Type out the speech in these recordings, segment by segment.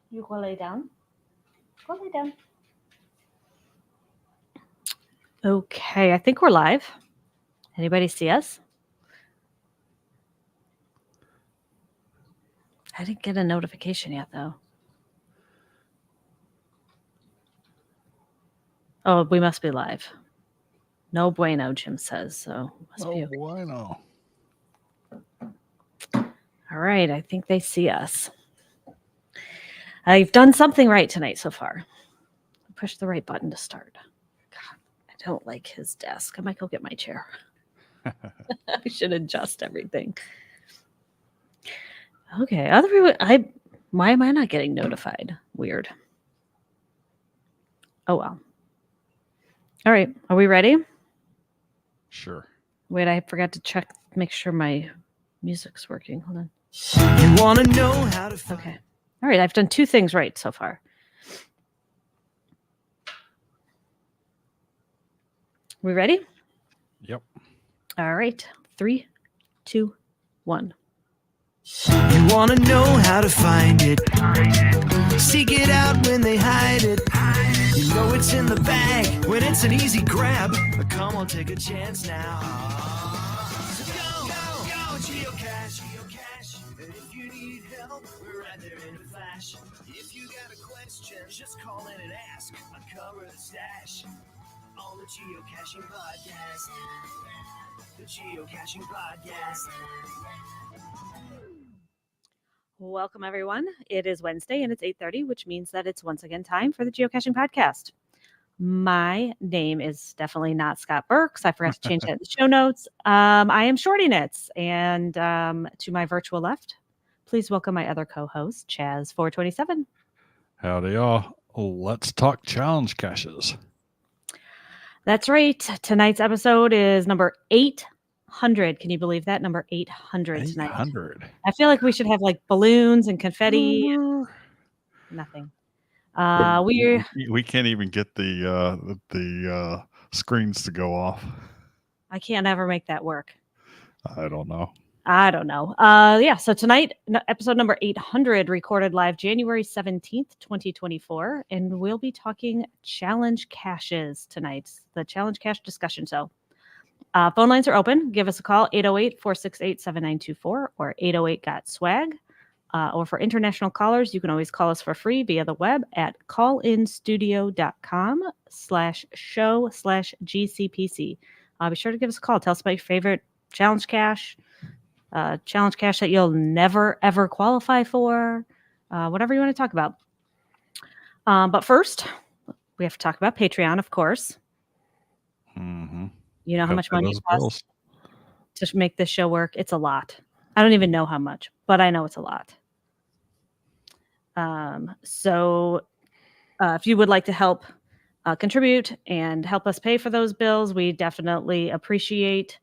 You go lay down. Go lay down. Okay, I think we're live. Anybody see us? I didn't get a notification yet, though. Oh, we must be live. No bueno, Jim says, so must be okay. Bueno. All right, I think they see us. I've done something right tonight so far. Push the right button to start. God, I don't like his desk. I might go get my chair. I should adjust everything. Okay, other people, why am I not getting notified? Weird. Oh well. All right, are we ready? Sure. Wait, I forgot to make sure my music's working. Hold on. You want to know how to find. Okay. All right, I've done 2 things right so far. We ready? Yep. All right. 3, 2, 1. You want to know how to find it. Seek it out when they hide it. You know it's in the bag when it's an easy grab. But come on, take a chance now. Go, geocache. And if you need help, we're right there in a flash. If you got a question, just call in and ask. Uncover the stash on the Geocaching Podcast. The Geocaching Podcast. Welcome, everyone. It is Wednesday, and it's 8:30, which means that it's once again time for the Geocaching Podcast. My name is definitely not Scott Burks. I forgot to change that in the show notes. I am Shorty Knits, and to my virtual left, please welcome my other co-host, Chaz427. Howdy, y'all. Let's talk challenge caches. That's right. Tonight's episode is number 800. Can you believe that? Number 800 tonight. 800. I feel like we should have like balloons and confetti. Nothing. We can't even get the screens to go off. I can't ever make that work. I don't know. Yeah, so tonight, episode number 800, recorded live January 17th, 2024, and we'll be talking challenge caches tonight, the challenge cache discussion. So phone lines are open. Give us a call, 808-468-7924 or 808-GOT-SWAG. Or for international callers, you can always call us for free via the web at callinstudio.com/show/GCPC. Be sure to give us a call. Tell us about your favorite challenge cache that you'll never, ever qualify for, whatever you want to talk about. But first, we have to talk about Patreon, of course. Mm-hmm. You know how much money it costs to make this show work? It's a lot. I don't even know how much, but I know it's a lot. So if you would like to help contribute and help us pay for those bills, we definitely appreciate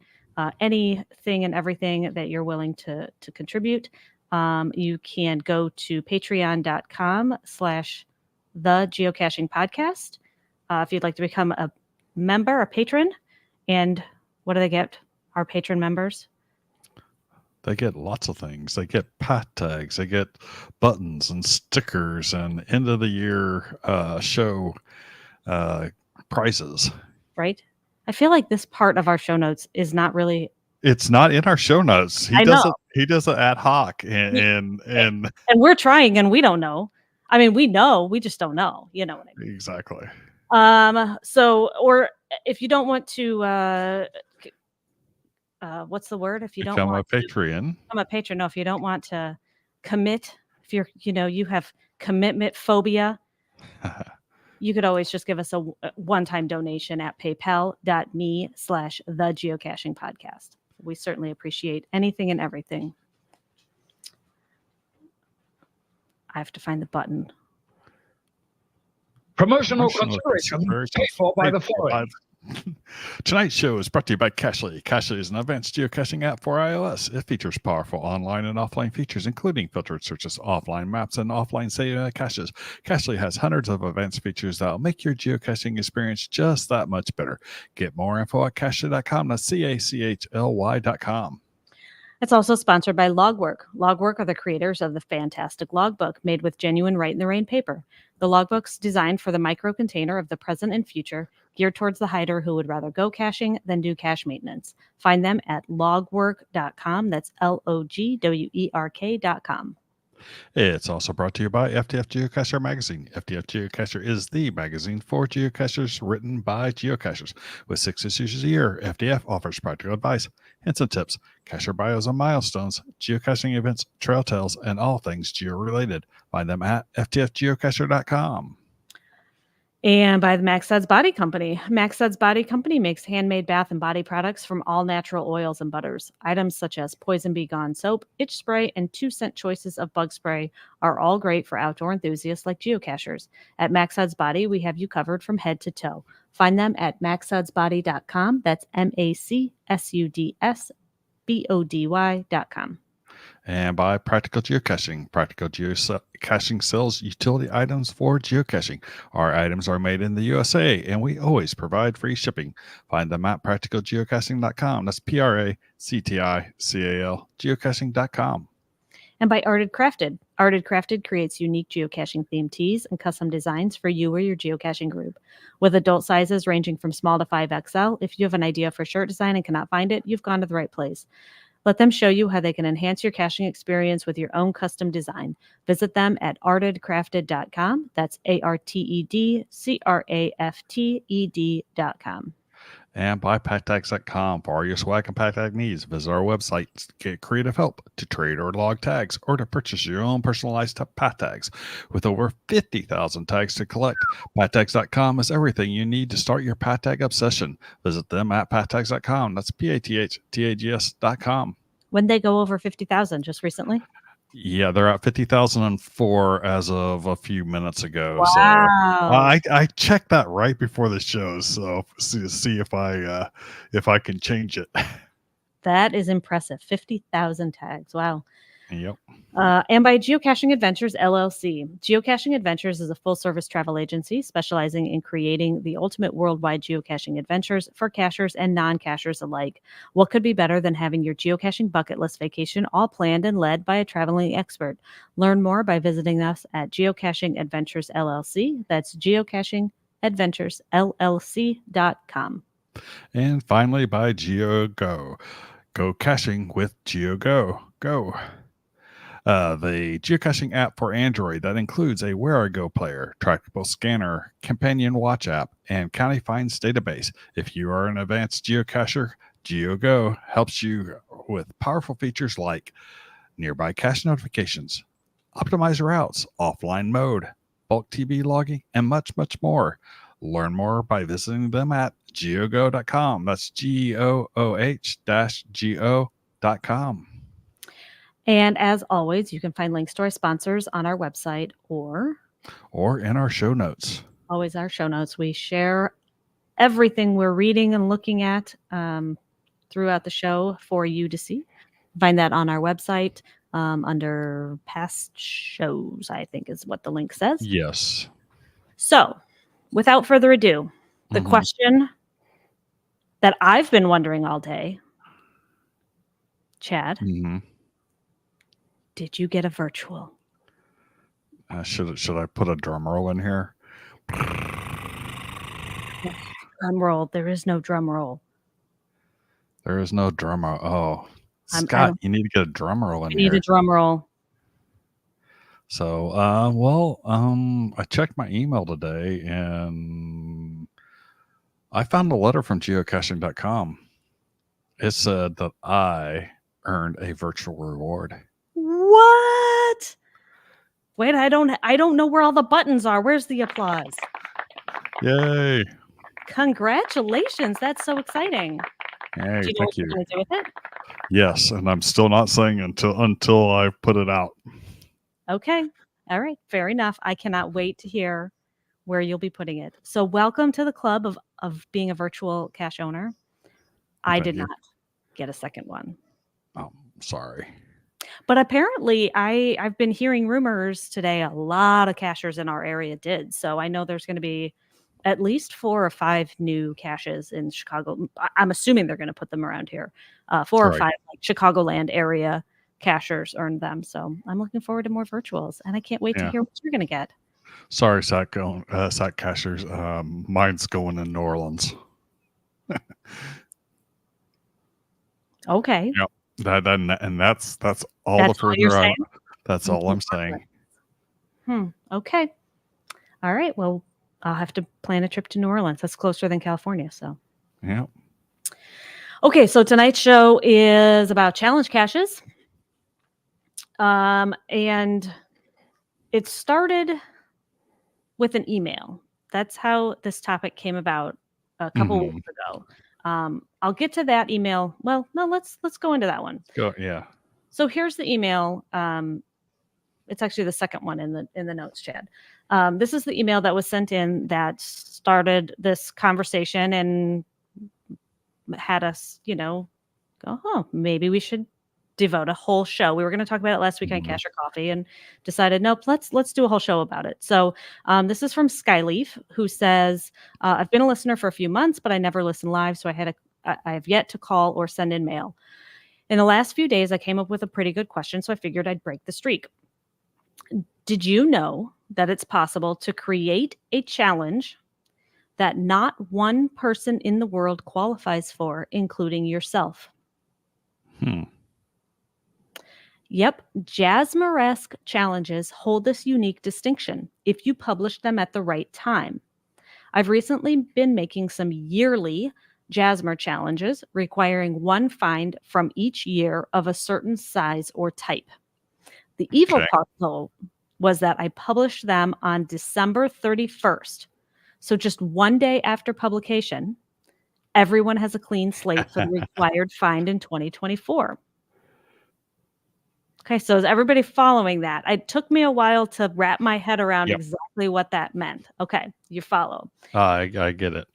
anything and everything that you're willing to contribute. You can go to patreon.com/the geocaching podcast if you'd like to become a member, a patron. And what do they get? Our patron members? They get lots of things. They get pat tags. They get buttons and stickers and end of the year show prizes. Right? I feel like this part of our show notes is not really. It's not in our show notes. He does it ad hoc, and we're trying, and we don't know. I mean, we know, we just don't know. You know what I mean? Exactly. So, or if you don't want to, what's the word? If you don't want to become a patron. No, if you don't want to commit, if you're, you have commitment phobia, you could always just give us a one-time donation at paypal.me/thegeocachingpodcast. We certainly appreciate anything and everything. I have to find the button. Promotional consideration paid for by the following. Tonight's show is brought to you by Cachely. Cachely is an advanced geocaching app for iOS. It features powerful online and offline features, including filtered searches, offline maps, and offline saving caches. Cachely has hundreds of advanced features that will make your geocaching experience just that much better. Get more info at cachely.com. That's CACHLY.com. It's also sponsored by Logwork. Logwork are the creators of the fantastic logbook made with genuine Write in the Rain paper. The logbook's designed for the micro container of the present and future, geared towards the hider who would rather go caching than do cache maintenance. Find them at logwork.com. That's LOGWERK.com. It's also brought to you by FTF Geocacher Magazine. FTF Geocacher is the magazine for geocachers written by geocachers. With 6 issues a year, FTF offers practical advice, hints and tips, cacher bios and milestones, geocaching events, trail tales, and all things geo-related. Find them at ftfgeocacher.com. And by the Max Suds Body Company. Max Suds Body Company makes handmade bath and body products from all natural oils and butters. Items such as Poison Bee Gone soap, itch spray, and 2-cent choices of bug spray are all great for outdoor enthusiasts like geocachers. At Max Suds Body, we have you covered from head to toe. Find them at maxsudsbody.com. That's MACSUDSBODY.com. And by Practical Geocaching. Practical Geocaching sells utility items for geocaching. Our items are made in the USA, and we always provide free shipping. Find them at practicalgeocaching.com. That's PRACTICAL geocaching.com. And by Arted Crafted. Arted Crafted creates unique geocaching themed tees and custom designs for you or your geocaching group. With adult sizes ranging from small to 5XL, if you have an idea for shirt design and cannot find it, you've gone to the right place. Let them show you how they can enhance your caching experience with your own custom design. Visit them at artedcrafted.com. That's ARTEDCRAFTED.com. And by PackTags.com. For all your swag and pack tag needs, visit our website to get creative help to trade or log tags or to purchase your own personalized pack tags. With over 50,000 tags to collect, PackTags.com is everything you need to start your pack tag obsession. Visit them at PackTags.com. That's PATHTAGS.com. When they go over 50,000, just recently? Yeah, they're at 50,004 as of a few minutes ago. Wow. So I checked that right before the show, so see if I can change it. That is impressive. 50,000 tags. Wow. Yep. And by Geocaching Adventures, LLC. Geocaching Adventures is a full-service travel agency specializing in creating the ultimate worldwide geocaching adventures for cachers and non-cachers alike. What could be better than having your geocaching bucket list vacation all planned and led by a traveling expert? Learn more by visiting us at Geocaching Adventures, LLC. That's geocachingAdventuresLLC.com. And finally, by GeoGo. Go caching with GeoGo. Go. The geocaching app for Android that includes a Where I Go player, trackable scanner, companion watch app, and county finds database. If you are an advanced geocacher, GeoGo helps you with powerful features like nearby cache notifications, optimize routes, offline mode, bulk TB logging, and much, much more. Learn more by visiting them at geogo.com. That's GOOH-GO.com. And as always, you can find links to our sponsors on our website or in our show notes. Always our show notes. We share everything we're reading and looking at throughout the show for you to see. Find that on our website under past shows, I think is what the link says. Yes. So, without further ado, the question that I've been wondering all day, Chad, did you get a virtual? Should I put a drum roll in here? Drum roll. There is no drum roll. There is no drum roll. Oh, Scott, you need to get a drum roll in here. You need a drum roll. So, I checked my email today and I found a letter from geocaching.com. It said that I earned a virtual reward. What? Wait, I don't know where all the buttons are. Where's the applause? Yay. Congratulations. That's so exciting. Hey, do you know thank what you. you're going to do with it? Yes, and I'm still not saying until I put it out. Okay. All right. Fair enough. I cannot wait to hear where you'll be putting it. So welcome to the club of being a virtual cache owner. I did not get a second one. Oh, sorry. But apparently I've been hearing rumors today a lot of cachers in our area did. So I know there's going to be at least 4 or 5 new caches in Chicago. I'm assuming they're going to put them around here. 4 or 5 like Chicagoland area cachers earned them. So I'm looking forward to more virtuals, and I can't wait to hear what you're going to get. Sorry, Sac cachers. Mine's going in New Orleans. Okay. Yep. That's all the further. That's all I'm saying. Okay. All right. Well, I'll have to plan a trip to New Orleans. That's closer than California. So. Yeah. Okay. So tonight's show is about challenge caches. And it started with an email. That's how this topic came about a couple weeks ago. I'll get to that email. Well, no, let's go into that one. Yeah. So here's the email. It's actually the second one in the notes, Chad. This is the email that was sent in that started this conversation and had us, go, oh, maybe we should devote a whole show. We were going to talk about it last week on Cash or Coffee and decided, nope, let's do a whole show about it. So this is from Skyleaf, who says, I've been a listener for a few months, but I never listen live. So I have yet to call or send in mail. In the last few days, I came up with a pretty good question, so I figured I'd break the streak. Did you know that it's possible to create a challenge that not one person in the world qualifies for, including yourself? Yep, Jazzmeresque challenges hold this unique distinction if you publish them at the right time. I've recently been making some yearly Jazzmer challenges requiring one find from each year of a certain size or type. The evil part, though, was that I published them on December 31st. So just one day after publication, everyone has a clean slate for the required find in 2024. Okay, so is everybody following that? It took me a while to wrap my head around exactly what that meant. Okay, you follow. I get it.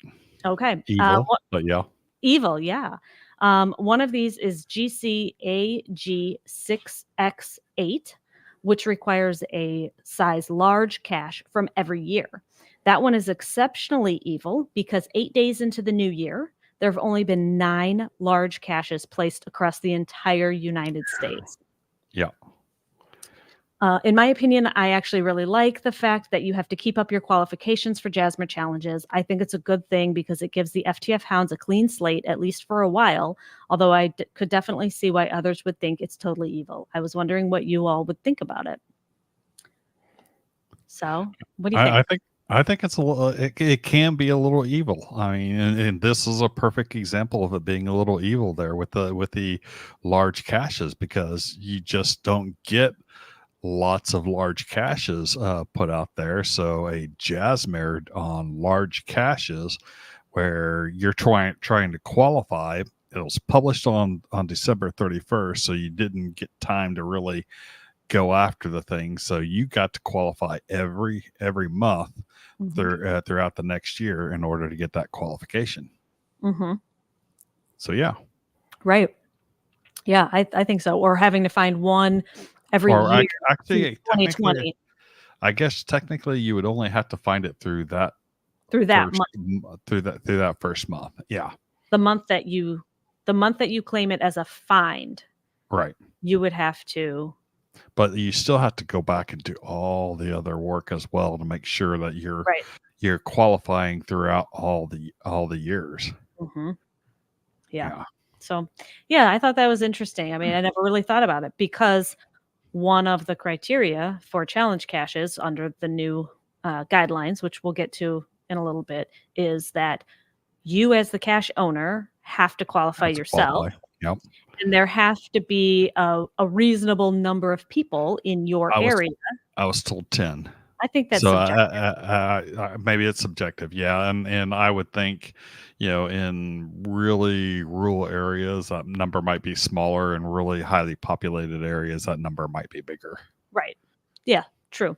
Okay. Evil, but yeah. Evil, yeah. One of these is GCAG6X8, which requires a size large cache from every year. That one is exceptionally evil because 8 days into the new year, there have only been 9 large caches placed across the entire United States. Yeah. In my opinion, I actually really like the fact that you have to keep up your qualifications for Jazzmer challenges. I think it's a good thing because it gives the FTF hounds a clean slate, at least for a while, although I could definitely see why others would think it's totally evil. I was wondering what you all would think about it. So, what do you think? I think it's a little, it can be a little evil. I mean, and this is a perfect example of it being a little evil there with the large caches, because you just don't get lots of large caches put out there. So a Jazzmer on large caches where you're trying to qualify, it was published on December 31st. So you didn't get time to really go after the thing. So you got to qualify every month throughout the next year in order to get that qualification. So yeah. Right. Yeah, I think so. Or having to find one every year. Actually, 2020. I guess technically you would only have to find it through that month. Through that first month. Yeah. The month that you claim it as a find. Right. You would have to. But you still have to go back and do all the other work as well to make sure that you're qualifying throughout all the years. Yeah. So, yeah, I thought that was interesting. I mean, I never really thought about it because one of the criteria for challenge caches under the new guidelines, which we'll get to in a little bit, is that you as the cache owner have to qualify yourself. Yep. And there have to be a reasonable number of people in your area. I was told 10. I think that's subjective. Maybe it's subjective. Yeah. And I would think, in really rural areas, that number might be smaller, and really highly populated areas, that number might be bigger. Right. Yeah, true.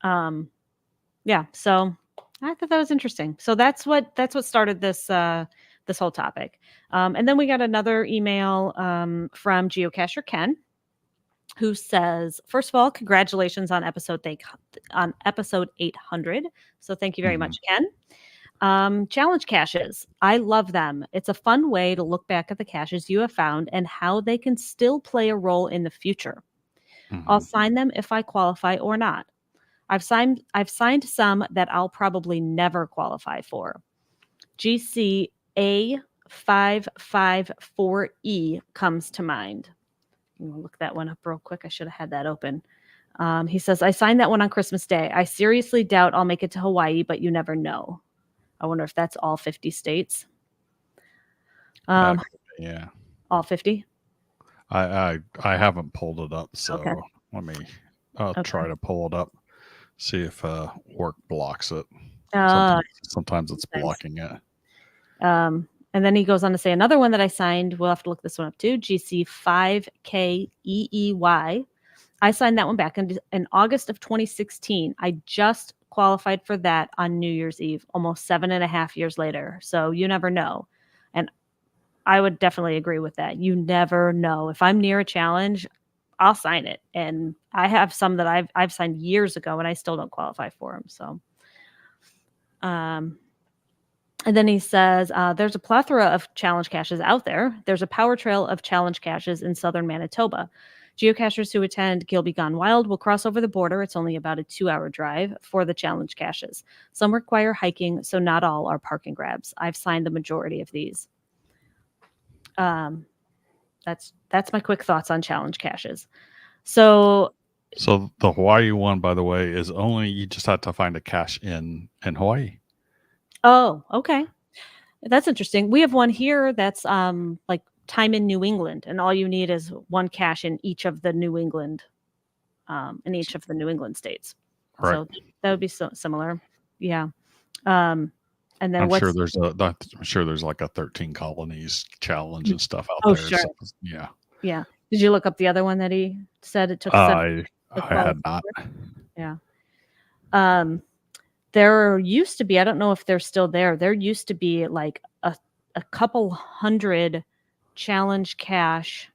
Yeah. So I thought that was interesting. So that's what started this whole topic. And then we got another email from Geocacher Ken, who says, first of all, congratulations on episode 800. So thank you very much, Ken. Challenge caches. I love them. It's a fun way to look back at the caches you have found and how they can still play a role in the future. I'll sign them if I qualify or not. I've signed some that I'll probably never qualify for. GCA554E comes to mind. We'll look that one up real quick. I should have had that open. He says, I signed that one on Christmas Day. I seriously doubt I'll make it to Hawaii, but you never know. I wonder if that's all 50 states. Yeah. All 50? I haven't pulled it up, so Okay. I'll try to pull it up, see if work blocks it. Sometimes it's blocking it. And then he goes on to say another one that I signed. We'll have to look this one up too. GC5KEEY. I signed that one back in August of 2016. I just qualified for that on New Year's Eve, almost 7.5 years later. So you never know. And I would definitely agree with that. You never know. If I'm near a challenge, I'll sign it. And I have some that I've signed years ago and I still don't qualify for them. So, and then he says, there's a plethora of challenge caches out there. There's a power trail of challenge caches in southern Manitoba. Geocachers who attend Gilby Gone Wild will cross over the border. It's only about a 2-hour drive for the challenge caches. Some require hiking, so not all are park and grabs. I've signed the majority of these. That's my quick thoughts on challenge caches. So the Hawaii one, by the way, is only you just have to find a cache in Hawaii. Oh, okay. That's interesting. We have one here that's like time in New England, and all you need is one cache in each of the New England states. Right. So that would be so similar. Yeah. And then I'm sure there's like a 13 colonies challenge and stuff out there. Sure. So, yeah. Yeah. Did you look up the other one that he said it took? I had not. Yeah. There used to be, I don't know if they're still there. There used to be like a couple hundred challenge cache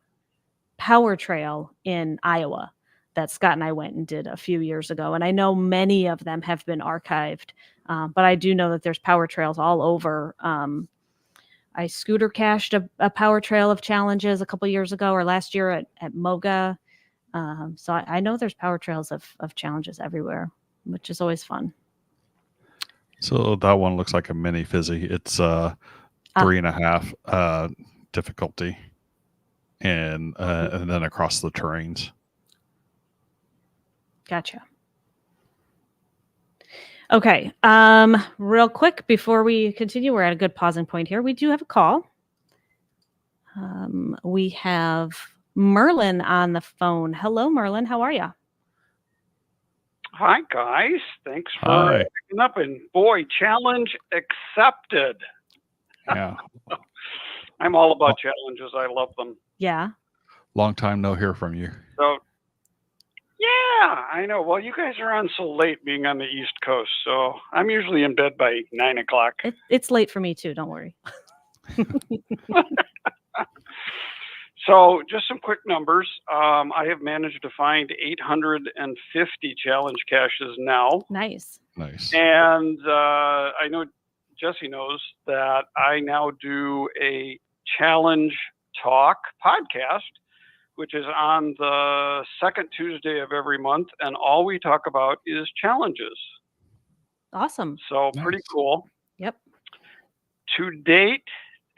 power trail in Iowa that Scott and I went and did a few years ago. And I know many of them have been archived, but I do know that there's power trails all over. I scooter cached a power trail of challenges a couple years ago or last year at Moga. So I know there's power trails of challenges everywhere, which is always fun. So that one looks like a mini fizzy. It's 3.5 difficulty, and then across the terrains. Gotcha. Okay. Real quick before we continue, we're at a good pausing point here. We do have a call. We have Merlin on the phone. Hello, Merlin. How are you? Hi, guys. Thanks for picking up. And boy, challenge accepted. Yeah. I'm all about challenges. I love them. Yeah. Long time no hear from you. So, yeah, I know. Well, you guys are on so late being on the East Coast. So I'm usually in bed by 9 o'clock. It's late for me too. Don't worry. So just some quick numbers. I have managed to find 850 challenge caches now. Nice. And I know Jesse knows that I now do a challenge talk podcast, which is on the second Tuesday of every month. And all we talk about is challenges. Awesome. So pretty cool. Yep. To date,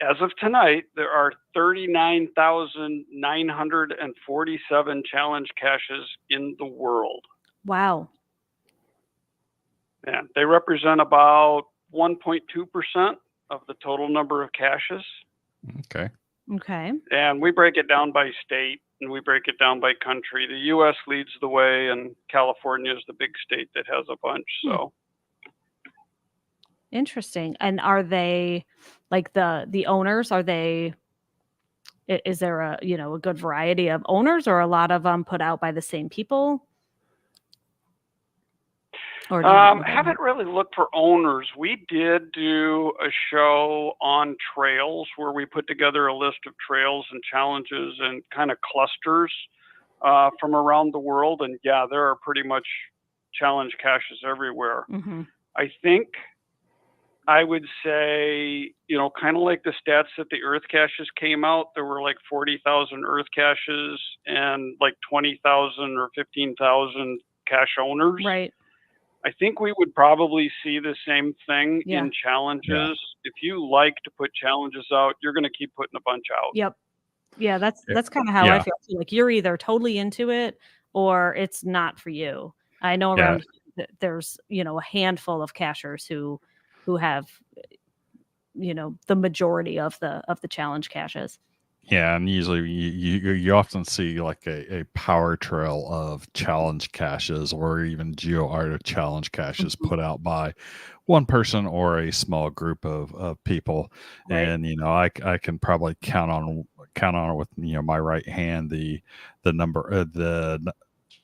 as of tonight, there are 39,947 challenge caches in the world. Wow. And they represent about 1.2% of the total number of caches. Okay. And we break it down by state and we break it down by country. The U.S. leads the way, and California is the big state that has a bunch. So. Interesting. And are they like the owners? Is there a good variety of owners, or a lot of them put out by the same people? Or haven't really looked for owners. We did do a show on trails where we put together a list of trails and challenges and kind of clusters from around the world. And yeah, there are pretty much challenge caches everywhere. Mm-hmm. I think I would say, kind of like the stats that the Earth caches came out, there were like 40,000 Earth caches and like 20,000 or 15,000 cache owners. Right. I think we would probably see the same thing Yeah. in challenges. If you like to put challenges out, you're going to keep putting a bunch out. Yep. Yeah, that's kind of how I feel too. Like you're either totally into it or it's not for you. I know around there's, a handful of cachers who have, the majority of the challenge caches. Yeah, and usually you often see like a power trail of challenge caches or even GeoArta challenge caches put out by one person or a small group of people. Right. And I can probably count on with my right hand the number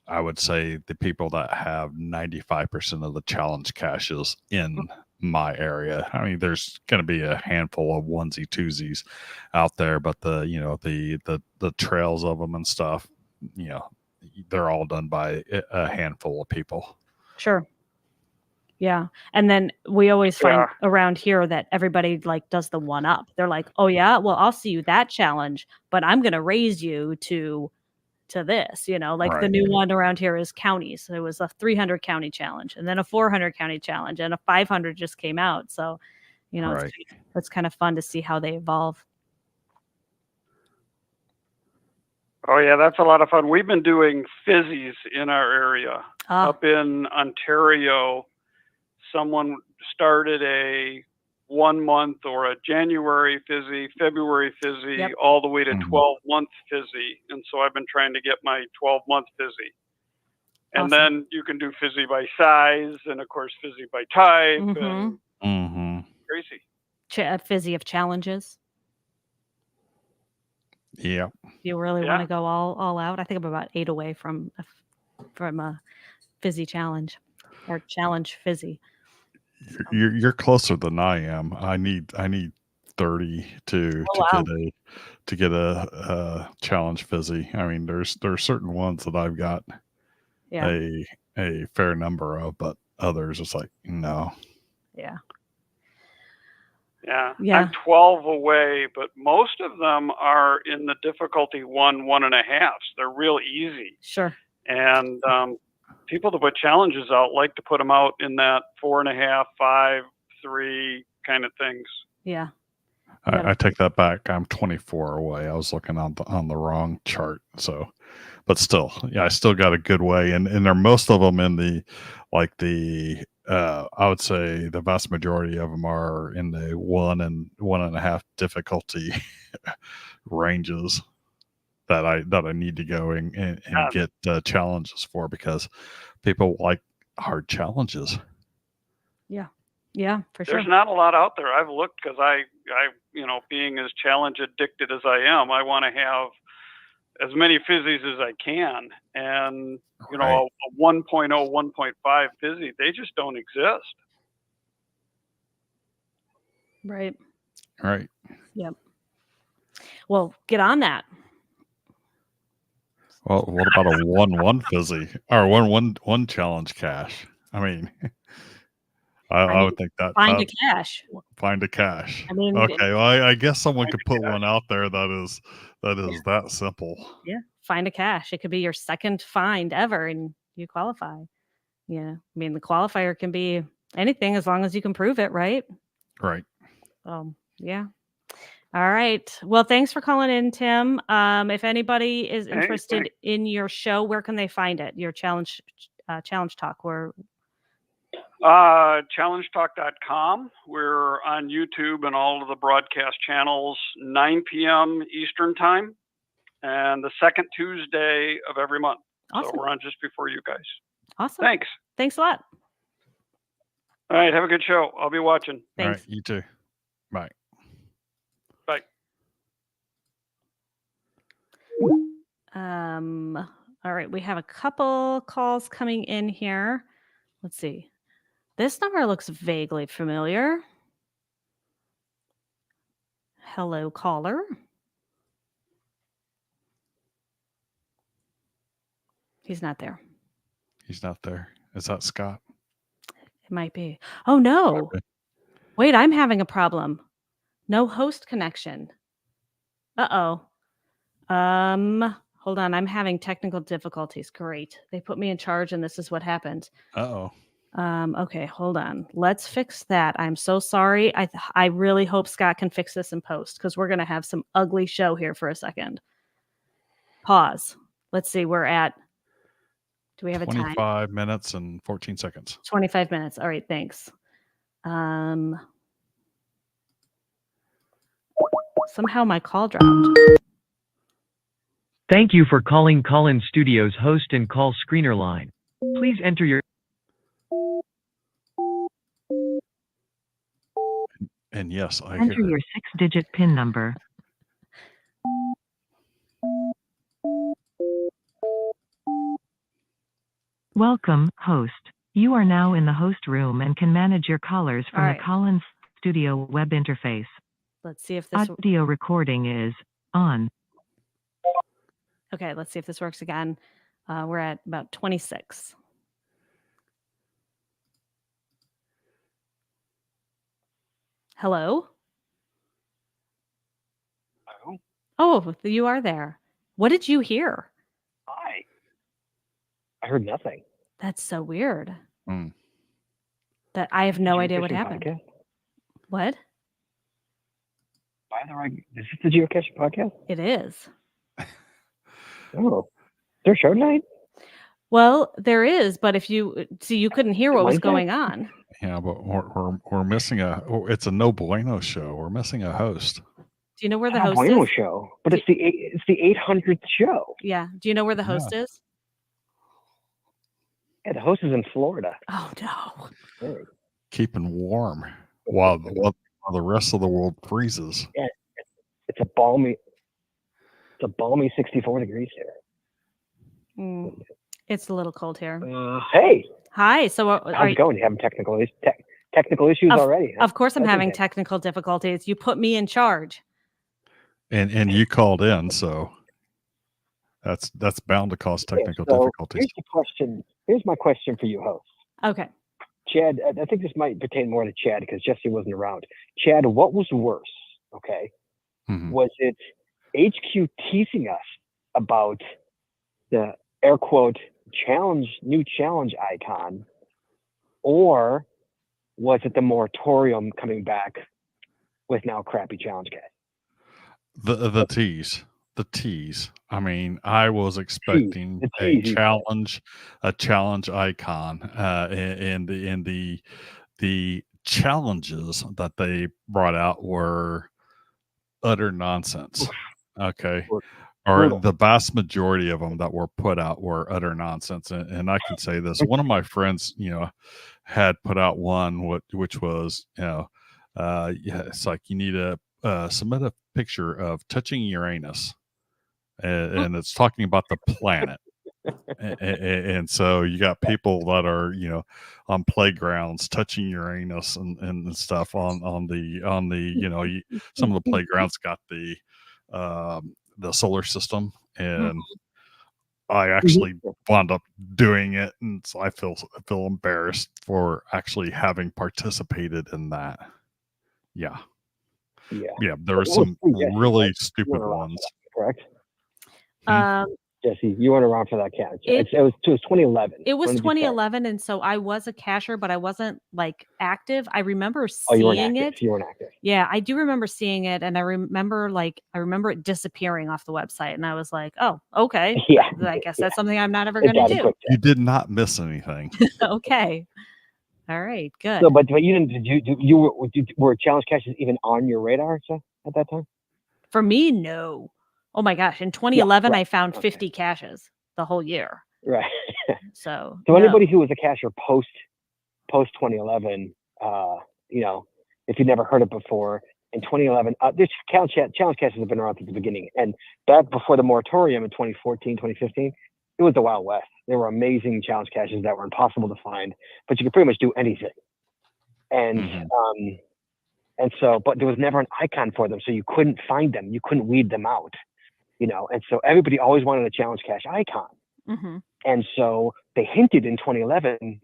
I would say the people that have 95% of the challenge caches in my area. I mean, there's going to be a handful of onesie twosies out there, but the trails of them and stuff, they're all done by a handful of people. Sure. Yeah. And then we always find around here that everybody like does the one up. They're like, oh yeah, well, I'll see you that challenge, but I'm going to raise you to this, like the new one around here is counties. There was a 300 county challenge and then a 400 county challenge and a 500 just came out. So, it's kind of fun to see how they evolve. Oh yeah, that's a lot of fun. We've been doing fizzies in our area. Up in Ontario, someone started a 1 month or a January fizzy, February fizzy, all the way to 12-month fizzy. And so I've been trying to get my 12-month fizzy. And then you can do fizzy by size and of course fizzy by type and crazy. Fizzy of challenges. Yeah. If you really want to go all out, I think I'm about 8 away from a fizzy challenge or challenge fizzy. You're closer than I am. I need 30 to get a challenge fizzy. I mean, there's certain ones that I've got a fair number of, but others it's like no. Yeah. I'm 12 away, but most of them are in the difficulty 1.5. They're real easy. Sure. And people that put challenges out like to put them out in that 4.5, 5, 3 kind of things. Yeah. I take that back. I'm 24 away. I was looking on the wrong chart. So, but still, I still got a good way. And there most of them in the I would say the vast majority of them are in the 1 and 1.5 difficulty ranges that I need to go and get challenges for because people like hard challenges. Yeah, for sure. There's not a lot out there. I've looked because I being as challenge addicted as I am, I want to have as many fizzies as I can. And, a 1.0, 1.5 fizzy, they just don't exist. Right. Yep. Well, get on that. Well, what about a 1-1 fizzy or 1 challenge cache? I mean, I would think that find a cache. Find a cache. I mean, okay. Well, I guess someone could put one out there that is that simple. Yeah, find a cache. It could be your second find ever, and you qualify. Yeah, I mean, the qualifier can be anything as long as you can prove it, right? Right. Yeah. All right. Well, thanks for calling in, Tim. If anybody is interested in your show, where can they find it? Your challenge talk, where challengetalk.com. We're on YouTube and all of the broadcast channels, 9 p.m. Eastern time, and the second Tuesday of every month. Awesome. So we're on just before you guys. Awesome. Thanks a lot. All right. Have a good show. I'll be watching. Thanks. All right. You too. Bye. Bye. All right. We have a couple calls coming in here. Let's see. This number looks vaguely familiar. Hello, caller. He's not there. He's not there. Is that Scott? It might be. Oh, no. Okay. Wait, I'm having a problem. No host connection. Uh-oh. Hold on. I'm having technical difficulties. Great. They put me in charge and this is what happened. Uh-oh. Okay, hold on. Let's fix that. I'm so sorry. I really hope Scott can fix this in post because we're going to have some ugly show here for a second. Pause. Let's see. We're at, do we have a time? 25 minutes and 14 seconds. 25 minutes. All right, thanks. Somehow my call dropped. Thank you for calling Call-In Studios host and call screener line. Please enter your... And yes, I enter hear your it. 6-digit PIN number. Welcome, host. You are now in the host room and can manage your callers from the Call-In Studio web interface. Let's see if this audio recording is on. Okay, let's see if this works again. We're at about 26. Hello? Hello? Oh, you are there. What did you hear? Hi. I heard nothing. That's so weird. Mm. That I have no idea what happened. Podcast? What? By the way, is this the Geocaching podcast? It is. Oh, is there a show tonight? Well, there is, but if you see, you couldn't hear what was going on. Yeah, but we're missing it's a no bueno show. We're missing a host. Do you know where the No host bueno is? show, but it's the 800th show. Yeah. Do you know where the host is? Yeah, the host is in Florida. Oh no. Hey. Keeping warm while the rest of the world freezes. Yeah, it's a balmy 64 degrees here. It's a little cold here. Hey. Hi. So how's it going? You having technical issues already? Huh? Of course I'm having technical difficulties. You put me in charge. And you called in, so that's bound to cause technical difficulties. Here's my question for you, host. Okay. Chad, I think this might pertain more to Chad because Jesse wasn't around. Chad, what was worse? Okay. Mm-hmm. Was it HQ teasing us about the air quote new challenge icon, or was it the moratorium coming back with now crappy challenge guys? The tease. I mean, I was expecting a challenge icon, and the challenges that they brought out were utter nonsense. Okay. Or the vast majority of them that were put out were utter nonsense. And I can say this, one of my friends, had put out one, which was, it's like you need to submit a picture of touching Uranus. And it's talking about the planet. and so you got people that are, on playgrounds touching Uranus and stuff on the, some of the playgrounds got the solar system, and I actually wound up doing it, and so I feel embarrassed for actually having participated in that. Yeah. There were some really stupid ones. Correct. Jesse, you weren't around for that catch. It was 2011. It was 2011, and so I was a casher, but I wasn't like active. I remember seeing it. You weren't active. Yeah, I do remember seeing it, and I remember it disappearing off the website, and I was like, "Oh, okay. Yeah, I guess that's something I'm not ever going to do." You did not miss anything. Okay. All right. Good. No, but you didn't. Were challenge caches even on your radar at that time? For me, no. Oh my gosh! In 2011, I found 50 caches the whole year. Right. So anybody who was a cacher post 2011, if you never heard it before, in 2011, this challenge caches have been around since the beginning, and back before the moratorium in 2014, 2015, it was the Wild West. There were amazing challenge caches that were impossible to find, but you could pretty much do anything. And but there was never an icon for them, so you couldn't find them. You couldn't weed them out. And so everybody always wanted a challenge cache icon. Mm-hmm. And so they hinted in 2011,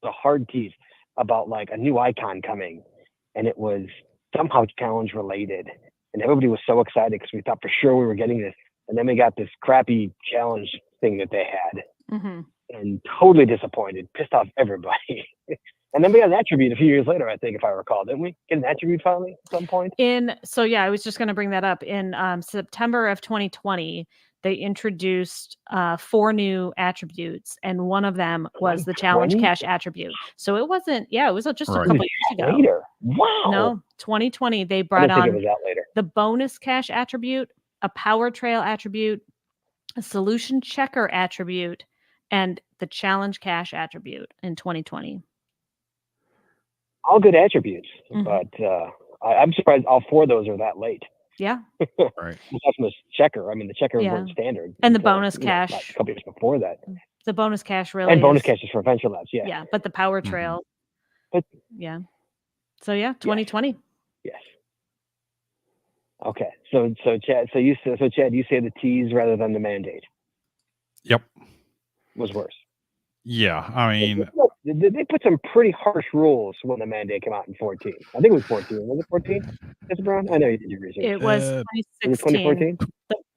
a hard tease, about like a new icon coming, and it was somehow challenge related, and everybody was so excited because we thought for sure we were getting this, and then we got this crappy challenge thing that they had, and totally disappointed, pissed off everybody. And then we got an attribute a few years later, I think, if I recall, didn't we get an attribute finally at some point? I was just going to bring that up. In September of 2020, they introduced 4 new attributes, and one of them was the challenge cash attribute. So it wasn't, it was just a couple years ago. Later. Wow. No, 2020, they brought on it was out later. The bonus cash attribute, a power trail attribute, a solution checker attribute, and the challenge cash attribute in 2020. All good attributes, but I'm surprised all 4 of those are that late. Yeah. Right. That's from the checker. I mean, the checker weren't standard. And the bonus cash. A couple years before that. The bonus cash really. And bonus cash is for Adventure Labs, yeah. Yeah, but the power trail. But yeah. So 2020. Yes. Okay. So Chad, you say the tease rather than the mandate. Yep. Was worse. Yeah, I mean, they put some pretty harsh rules when the mandate came out in 14. I think it was 14. Was it 14? Mr. Brown? I know you did your research. It was 2016. 2014?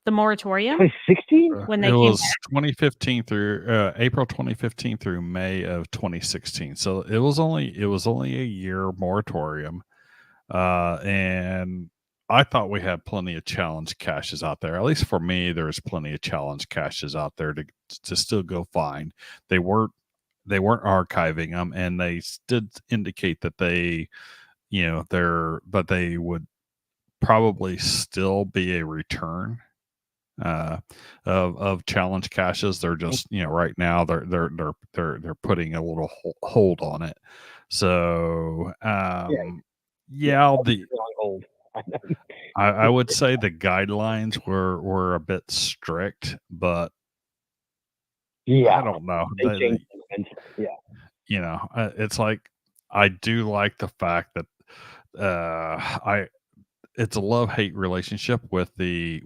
The moratorium. 2016? When they it came was back. 2015 through April 2015 through May of 2016. So it was only a year moratorium, and I thought we had plenty of challenge caches out there. At least for me, there's plenty of challenge caches out there to still go find. They weren't archiving them, and they did indicate that they would probably still be a return of challenge caches. They're just right now they're putting a little hold on it. So I would say the guidelines were a bit strict, but I don't know. It's like I do like the fact that it's a love-hate relationship with the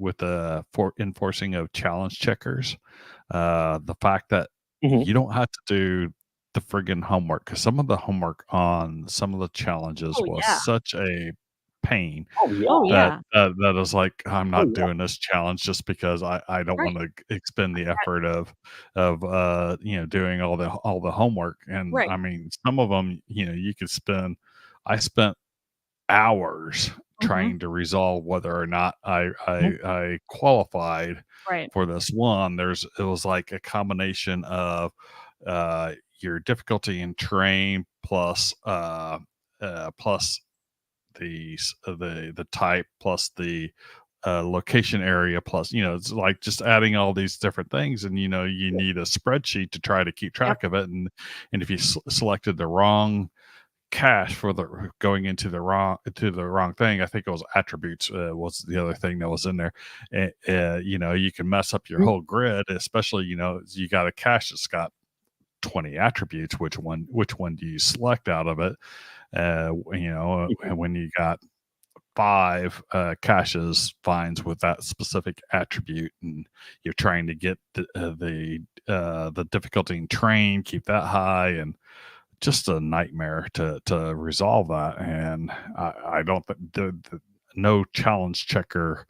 enforcing of challenge checkers. The fact that you don't have to do the friggin' homework, because some of the homework on some of the challenges was such a pain. That is like, I'm not doing this challenge just because I don't want to expend the effort of doing all the homework. And I mean, some of them you could I spent hours trying to resolve whether or not I qualified for this one. It was like a combination of your difficulty in terrain plus the type plus the location area plus it's like just adding all these different things, and you need a spreadsheet to try to keep track of it, and if you selected the wrong cache for the going into the wrong thing, I think it was attributes was the other thing that was in there. You can mess up your whole grid, especially you got a cache that's got 20 attributes. Which one do you select out of it? When you got 5 caches finds with that specific attribute, and you're trying to get the difficulty in terrain, keep that high, and just a nightmare to resolve that. And I don't think no challenge checker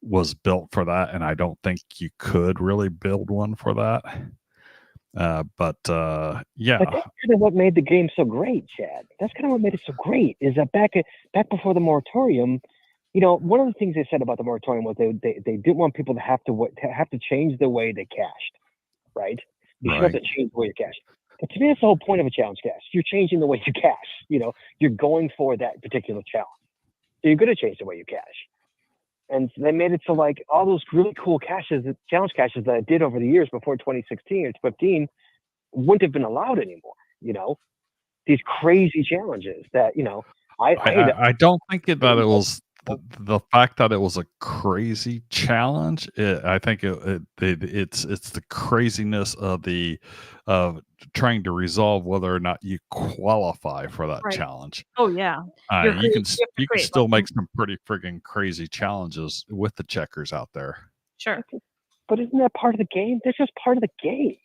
was built for that, and I don't think you could really build one for that. But that's kind of what made the game so great, Chad. That's kind of what made it so great. Is that back before the moratorium, one of the things they said about the moratorium was they didn't want people to have to change the way they cached, right? You should have to change the way you cache. But to me, that's the whole point of a challenge cache. You're changing the way you cache. You're going for that particular challenge. So you're going to change the way you cache. And they made it so like all those really cool caches, challenge caches that I did over the years before 2016 or 15 wouldn't have been allowed anymore. These crazy challenges that, I don't think that it was the fact that it was a crazy challenge. I think it's the craziness of trying to resolve whether or not you qualify for that challenge. Oh yeah, you can still make some pretty friggin' crazy challenges with the checkers out there. Sure, but isn't that part of the game? That's just part of the game.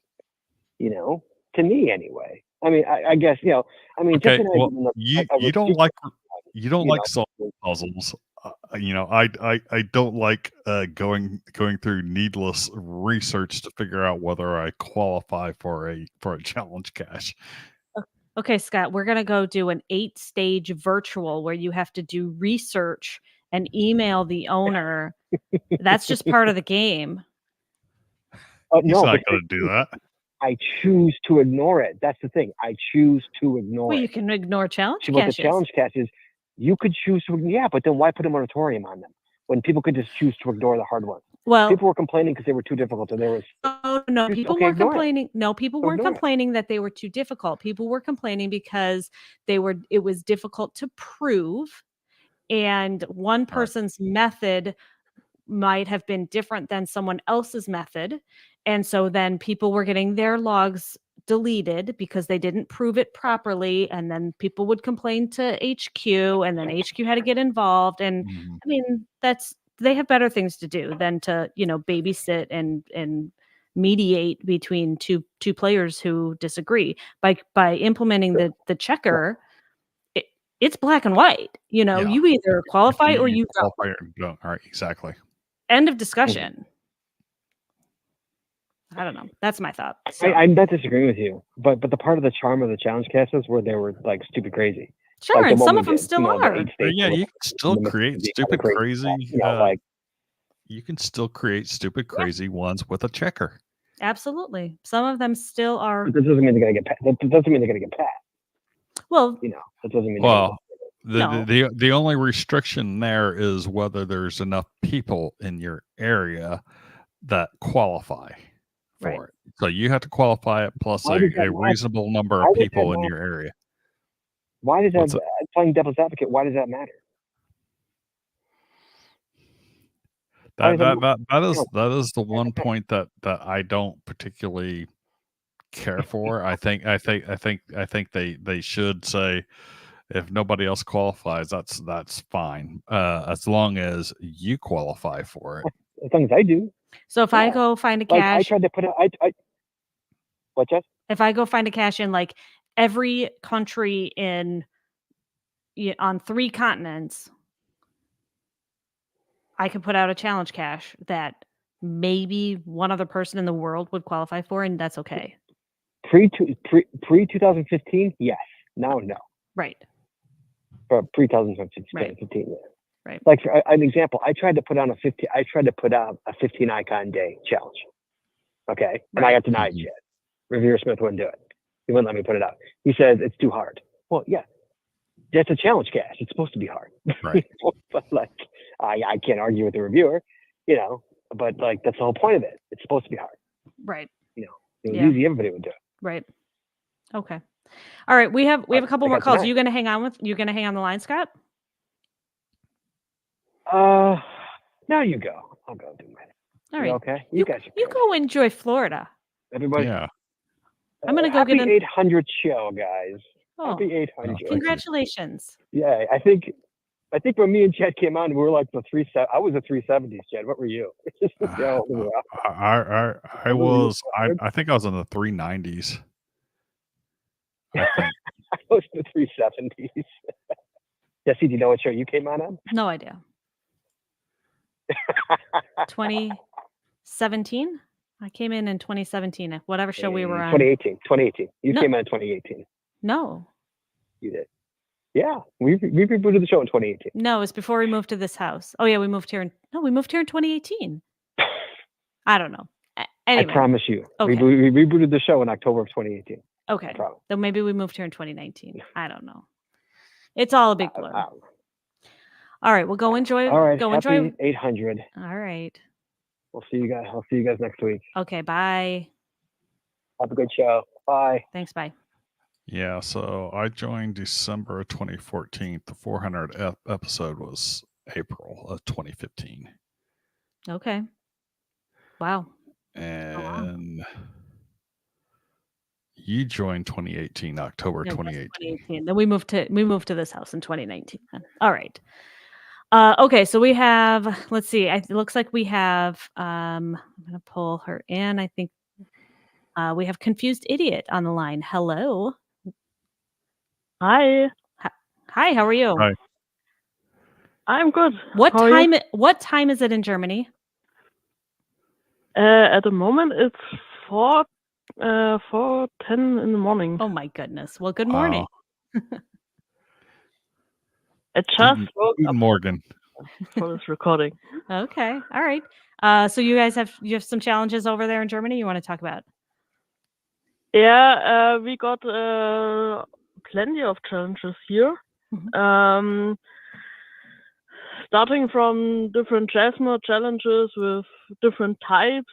to me anyway. I mean, I guess I mean, Okay, Jeff and I well, didn't you don't like solving puzzles. I don't like going through needless research to figure out whether I qualify for a challenge cache. Okay, Scott, we're going to go do an 8-stage virtual where you have to do research and email the owner. That's just part of the game. He's no, not going to do that. I choose to ignore it. That's the thing. I choose to ignore Well, it. you can ignore challenge See, what caches. the challenge cache is, you could choose to, but then why put a moratorium on them when people could just choose to ignore the hard ones? Well, people were complaining because they were too difficult, and there was. Oh no, people weren't complaining. No, people weren't complaining that they were too difficult. People were complaining because it was difficult to prove, and one person's method might have been different than someone else's method. And so then people were getting their logs deleted because they didn't prove it properly. And then people would complain to HQ, and then HQ had to get involved. And I mean, they have better things to do than to, babysit and mediate between two players who disagree. By implementing the checker, it's black and white. You either qualify or you don't. Qualify or don't. All right, exactly. End of discussion. I don't know. That's my thought. So. I'm not disagreeing with you, but the part of the charm of the challenge caches where they were like stupid crazy. Sure, like and some of them still are. Yeah, you can still create stupid crazy. You can still create stupid crazy ones with a checker. Absolutely, some of them still are. But that doesn't mean they're gonna get. That doesn't mean they're gonna get passed. Well, that doesn't mean. Well, the only restriction there is whether there's enough people in your area that qualify for it. So you have to qualify it plus a reasonable number of people in your area. Why does that? Playing devil's advocate, why does that matter? That is the one point that I don't particularly care for. I think they should say, if nobody else qualifies, that's fine, as long as you qualify for it. As long as I do. So if I go find a cache, I tried to put it. What, Jess? If I go find a cache in like every country on 3 continents, I could put out a challenge cache that maybe one other person in the world would qualify for, and that's okay. Pre 2015, yes. Now, no. Right. But pre 2015, yeah. Right. Like for an example, I tried to put out a 15 icon day challenge. Okay, and I got denied. Yet Revere Smith wouldn't do it. He wouldn't let me put it out. He says it's too hard. Well, yeah, that's a challenge cache. It's supposed to be hard. Right. But like, I can't argue with the reviewer, But like, that's the whole point of it. It's supposed to be hard. Right. It was easy. Everybody would do it. Right. Okay. All right. We have a couple more calls. You gonna hang on the line, Scott? Now you go. I'll go do mine. All right. Okay. You guys. You go enjoy Florida. Everybody. Yeah. I'm gonna go happy get an 800 show, guys. Oh, happy 800. Congratulations. Yeah, I think when me and Chad came on, we were like the 370. I was the 370s, Chad. What were you? I think I was in the 390s. I think. I was the 370s. Jesse, do you know what show you came on? No idea. 2017? I came in 2017. Whatever show we were on. 2018. You came in 2018. No. You did. Yeah, we rebooted the show in 2018. No, it's before we moved to this house. Oh yeah, we moved here in 2018. I don't know. Anyway, I promise you. Okay. We rebooted the show in October of 2018. Okay. So maybe we moved here in 2019. I don't know. It's all a big blur. All right, well, go enjoy. All right, go happy enjoy. 800. All right. We'll see you guys. I'll see you guys next week. Okay, bye. Have a good show. Bye. Thanks, bye. Yeah, so I joined December of 2014. The 400th episode was April of 2015. Okay. Wow. And you joined 2018, October 2018. Then we moved to this house in 2019. All right. Okay, so we have, let's see. It looks like we have I'm going to pull her in. I think We have Confused Idiot on the line. Hello. Hi. Hi, how are you? Hi. I'm good. What How are you? time is it in Germany? At the moment, it's 4:10 in the morning. Oh my goodness. Well, good morning. I just woke up Morgan. for this recording. Okay. All right. So you guys have some challenges over there in Germany you want to talk about? Yeah, we got plenty of challenges here. Starting from different chess mode challenges with different types,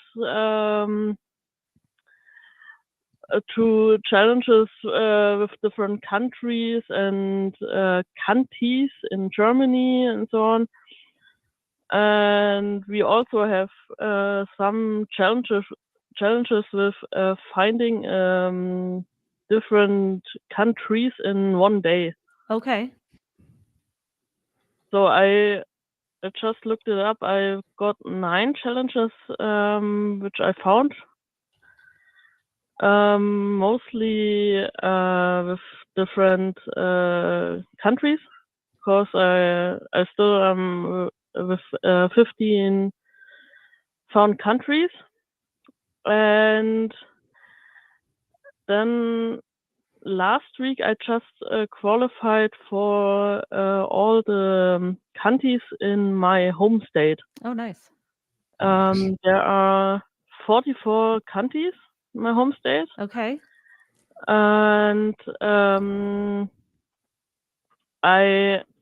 to challenges with different countries and counties in Germany and so on. And we also have some challenges with finding different countries in one day. Okay. So I just looked it up. I got 9 challenges which I found. Mostly with different countries, because I still am with 15 found countries, and then last week I just qualified for all the countries in my home state. Oh, nice. There are 44 countries in my home state. Okay. And I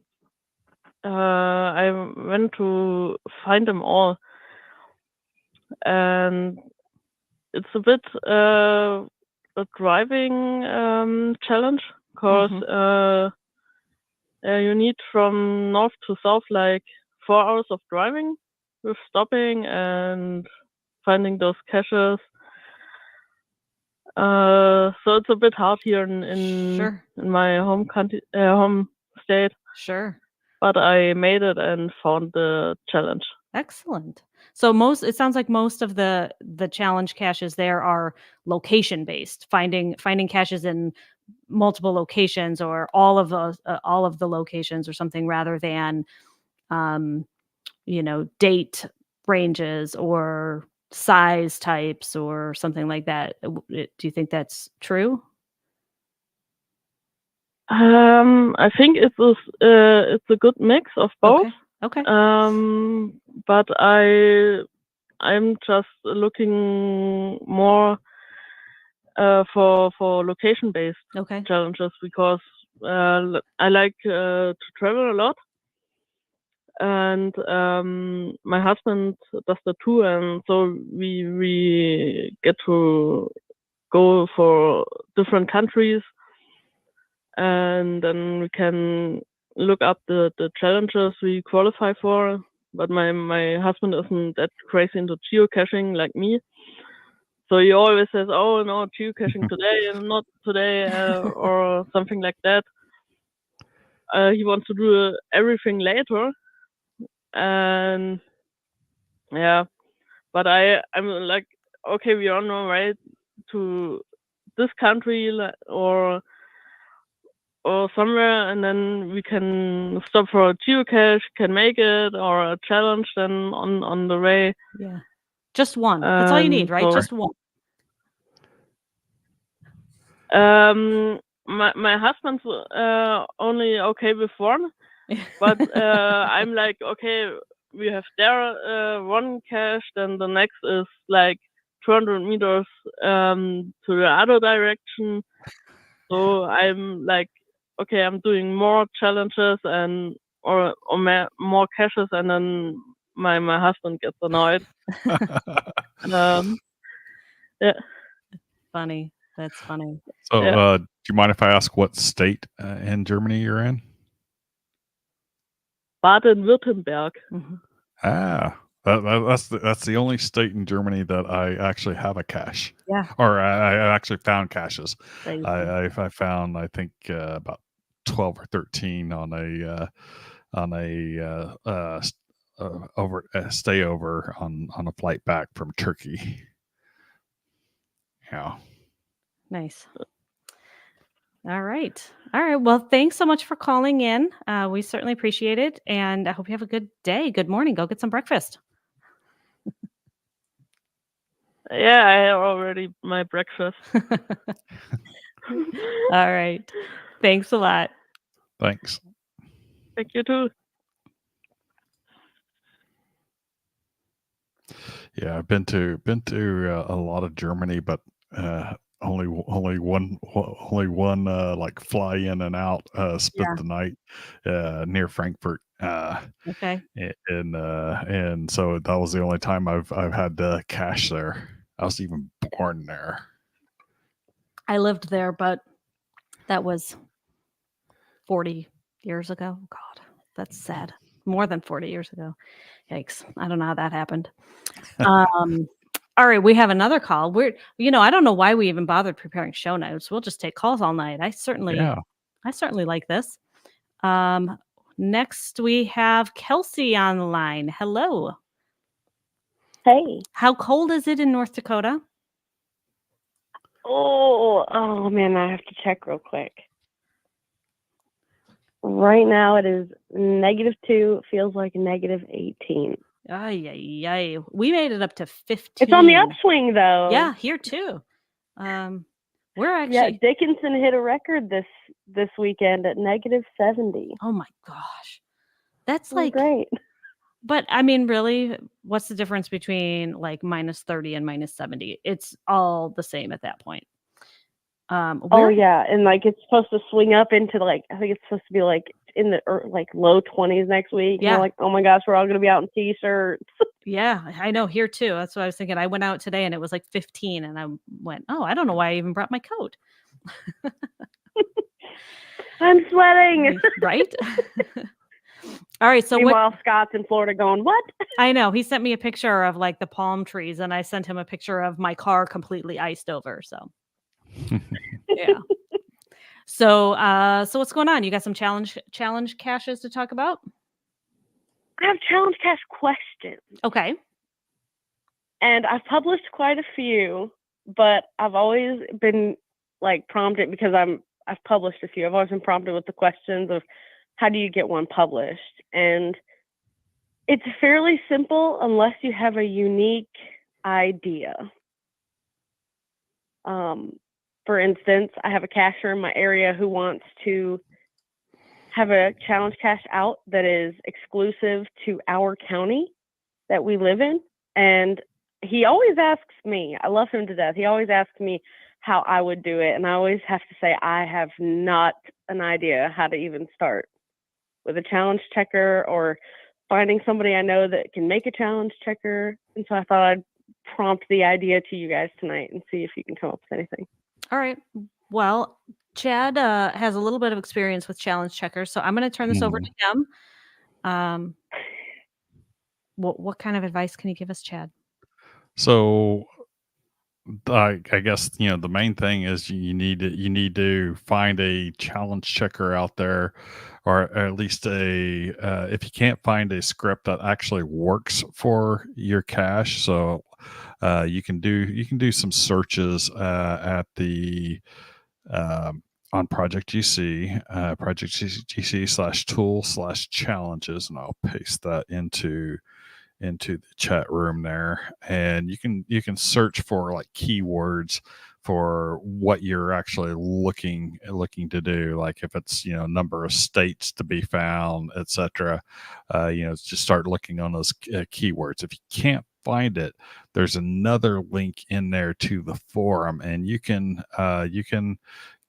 went to find them all, and it's a bit a driving challenge, because you need from north to south like 4 hours of driving with stopping and finding those caches. So it's a bit hard here in my home country, home state. Sure. But I made it and found the challenge. Excellent. So it sounds like most of the challenge caches there are location based, finding caches in multiple locations or all of the locations or something, rather than date ranges or size types or something like that. Do you think that's true? I think it's a good mix of both. Okay. But I'm just looking more for location based challenges, because I like to travel a lot, and my husband does that too, and so we get to go for different countries, and then we can look up the challenges we qualify for. But my husband isn't that crazy into geocaching like me, so he always says, "Oh no, geocaching today and not today," or something like that. He wants to do everything later, and yeah. But I'm like, okay, we are on our way to this country or somewhere, and then we can stop for a geocache, can make it, or a challenge then on the way. Yeah. Just one. That's all you need, right? Just one. My husband's only okay with one, but I'm like, okay, we have there one cache, then the next is like 200 meters to the other direction. So I'm like, okay, I'm doing more challenges and or more caches, and then my husband gets annoyed. Yeah. Funny. That's funny. So, do you mind if I ask what state in Germany you're in? Baden-Württemberg. Ah, that's the only state in Germany that I actually have a cache. Yeah. Or I actually found caches. I found, I think, about 12 or 13 on a stayover on a flight back from Turkey. Yeah. Nice. All right. Well, thanks so much for calling in. We certainly appreciate it. And I hope you have a good day. Good morning. Go get some breakfast. Yeah, I had already my breakfast. All right. Thanks a lot. Thanks. Thank you too. Yeah, I've been to a lot of Germany, but only one like fly in and out, spent the night near Frankfurt. Okay. And so that was the only time I've had cash there. I was even born there. I lived there, but that was 40 years ago. God, that's sad. More than 40 years ago. Yikes. I don't know how that happened. All right, we have another call. I don't know why we even bothered preparing show notes. We'll just take calls all night. I certainly like this. Next we have Kelsey on the line. Hello. Hey. How cold is it in North Dakota? Oh man, I have to check real quick. Right now it is -2. It feels like -18. Ay. We made it up to 15. It's on the upswing though. Yeah, here too. We're actually Yeah, Dickinson hit a record this weekend at -70. Oh my gosh. That's like great. But I mean, really, what's the difference between like -30 and -70? It's all the same at that point. Oh yeah, and like it's supposed to swing up into like I think it's supposed to be like in the like low 20s next week. Yeah. And like, oh my gosh, we're all gonna be out in t-shirts. Yeah, I know here too. That's what I was thinking. I went out today and it was like 15, and I went, oh, I don't know why I even brought my coat. I'm sweating. Right? All right. So meanwhile, Scott's in Florida going, what? I know. He sent me a picture of like the palm trees, and I sent him a picture of my car completely iced over. So yeah. So what's going on? You got some challenge caches to talk about? I have challenge cache questions. Okay. And I've published quite a few, but I've always been like prompted because I've published a few. I've always been prompted with the questions of how do you get one published? And it's fairly simple unless you have a unique idea. For instance, I have a cacher in my area who wants to have a challenge cache out that is exclusive to our county that we live in. And he always asks me, I love him to death. He always asks me how I would do it. And I always have to say, I have not an idea how to even start with a challenge checker or finding somebody I know that can make a challenge checker. And so I thought I'd prompt the idea to you guys tonight and see if you can come up with anything. All right. Well, Chad has a little bit of experience with challenge checkers, so I'm going to turn this over to him. What kind of advice can you give us, Chad? So I guess the main thing is you need to find a challenge checker out there, or at least if you can't find a script that actually works for your cache. So you can do some searches at the on Project GC, Project GC/tool/challenges, and I'll paste that into the chat room there, and you can search for like keywords for what you're actually looking to do, like if it's number of states to be found, etc. Just start looking on those keywords. If you can't find it, there's another link in there to the forum, and you can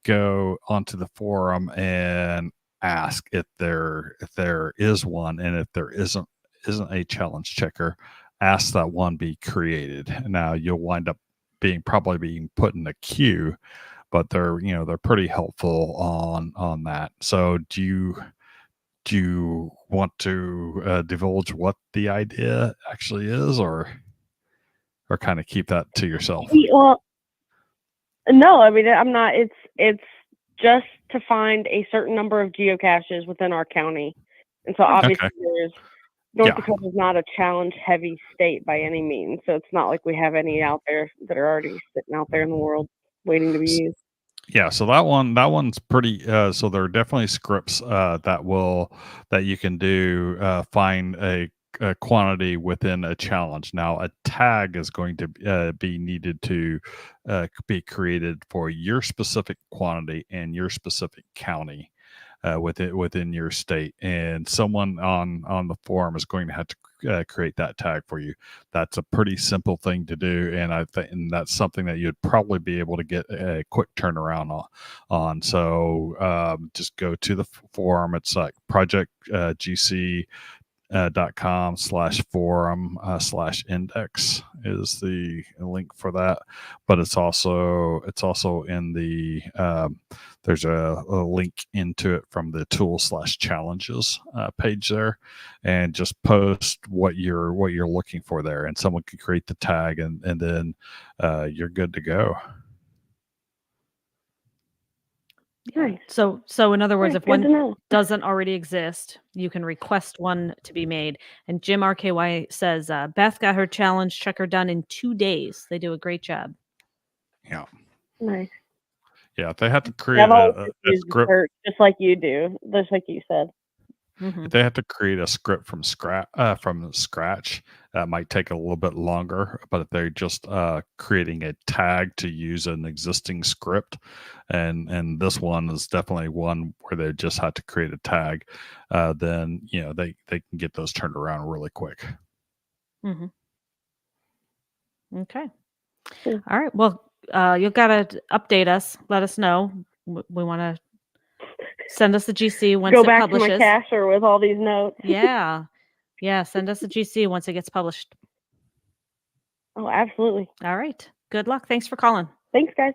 go onto the forum and ask if there is one, and if there isn't a challenge checker, ask that one be created. Now you'll wind up probably being put in a queue, but they're pretty helpful on that. So do you want to divulge what the idea actually is, or kind of keep that to yourself? Well, no, I mean, I'm not. It's just to find a certain number of geocaches within our county, and so obviously North Dakota is not a challenge-heavy state by any means, so it's not like we have any out there that are already sitting out there in the world waiting to be used. Yeah, so that one's pretty. So there are definitely scripts that you can do. Find a quantity within a challenge. Now, a tag is going to be needed to be created for your specific quantity and your specific county within your state, and someone on the forum is going to have to create that tag for you. That's a pretty simple thing to do, and I think that's something that you'd probably be able to get a quick turnaround on. So just go to the forum. It's like Project GC .com/forum/index is the link for that, but it's also in the there's a link into it from the tool/challenges page there, and just post what you're looking for there, and someone can create the tag, and then you're good to go. Yeah. So in other words, if one doesn't already exist, you can request one to be made. And Jim RKY says Beth got her challenge checker done in 2 days. They do a great job. Yeah. Nice. Yeah, they have to create a script, just like you do, just like you said. If they have to create a script from scratch, that might take a little bit longer. But if they're just creating a tag to use an existing script, and this one is definitely one where they just have to create a tag, then they can get those turned around really quick. Mm-hmm. Okay. All right. Well, you've got to update us. Let us know. We want to send us the GC once Go it back publishes. to my cacher with all these notes. Yeah. Send us the GC once it gets published. Oh, absolutely. All right. Good luck. Thanks for calling. Thanks, guys.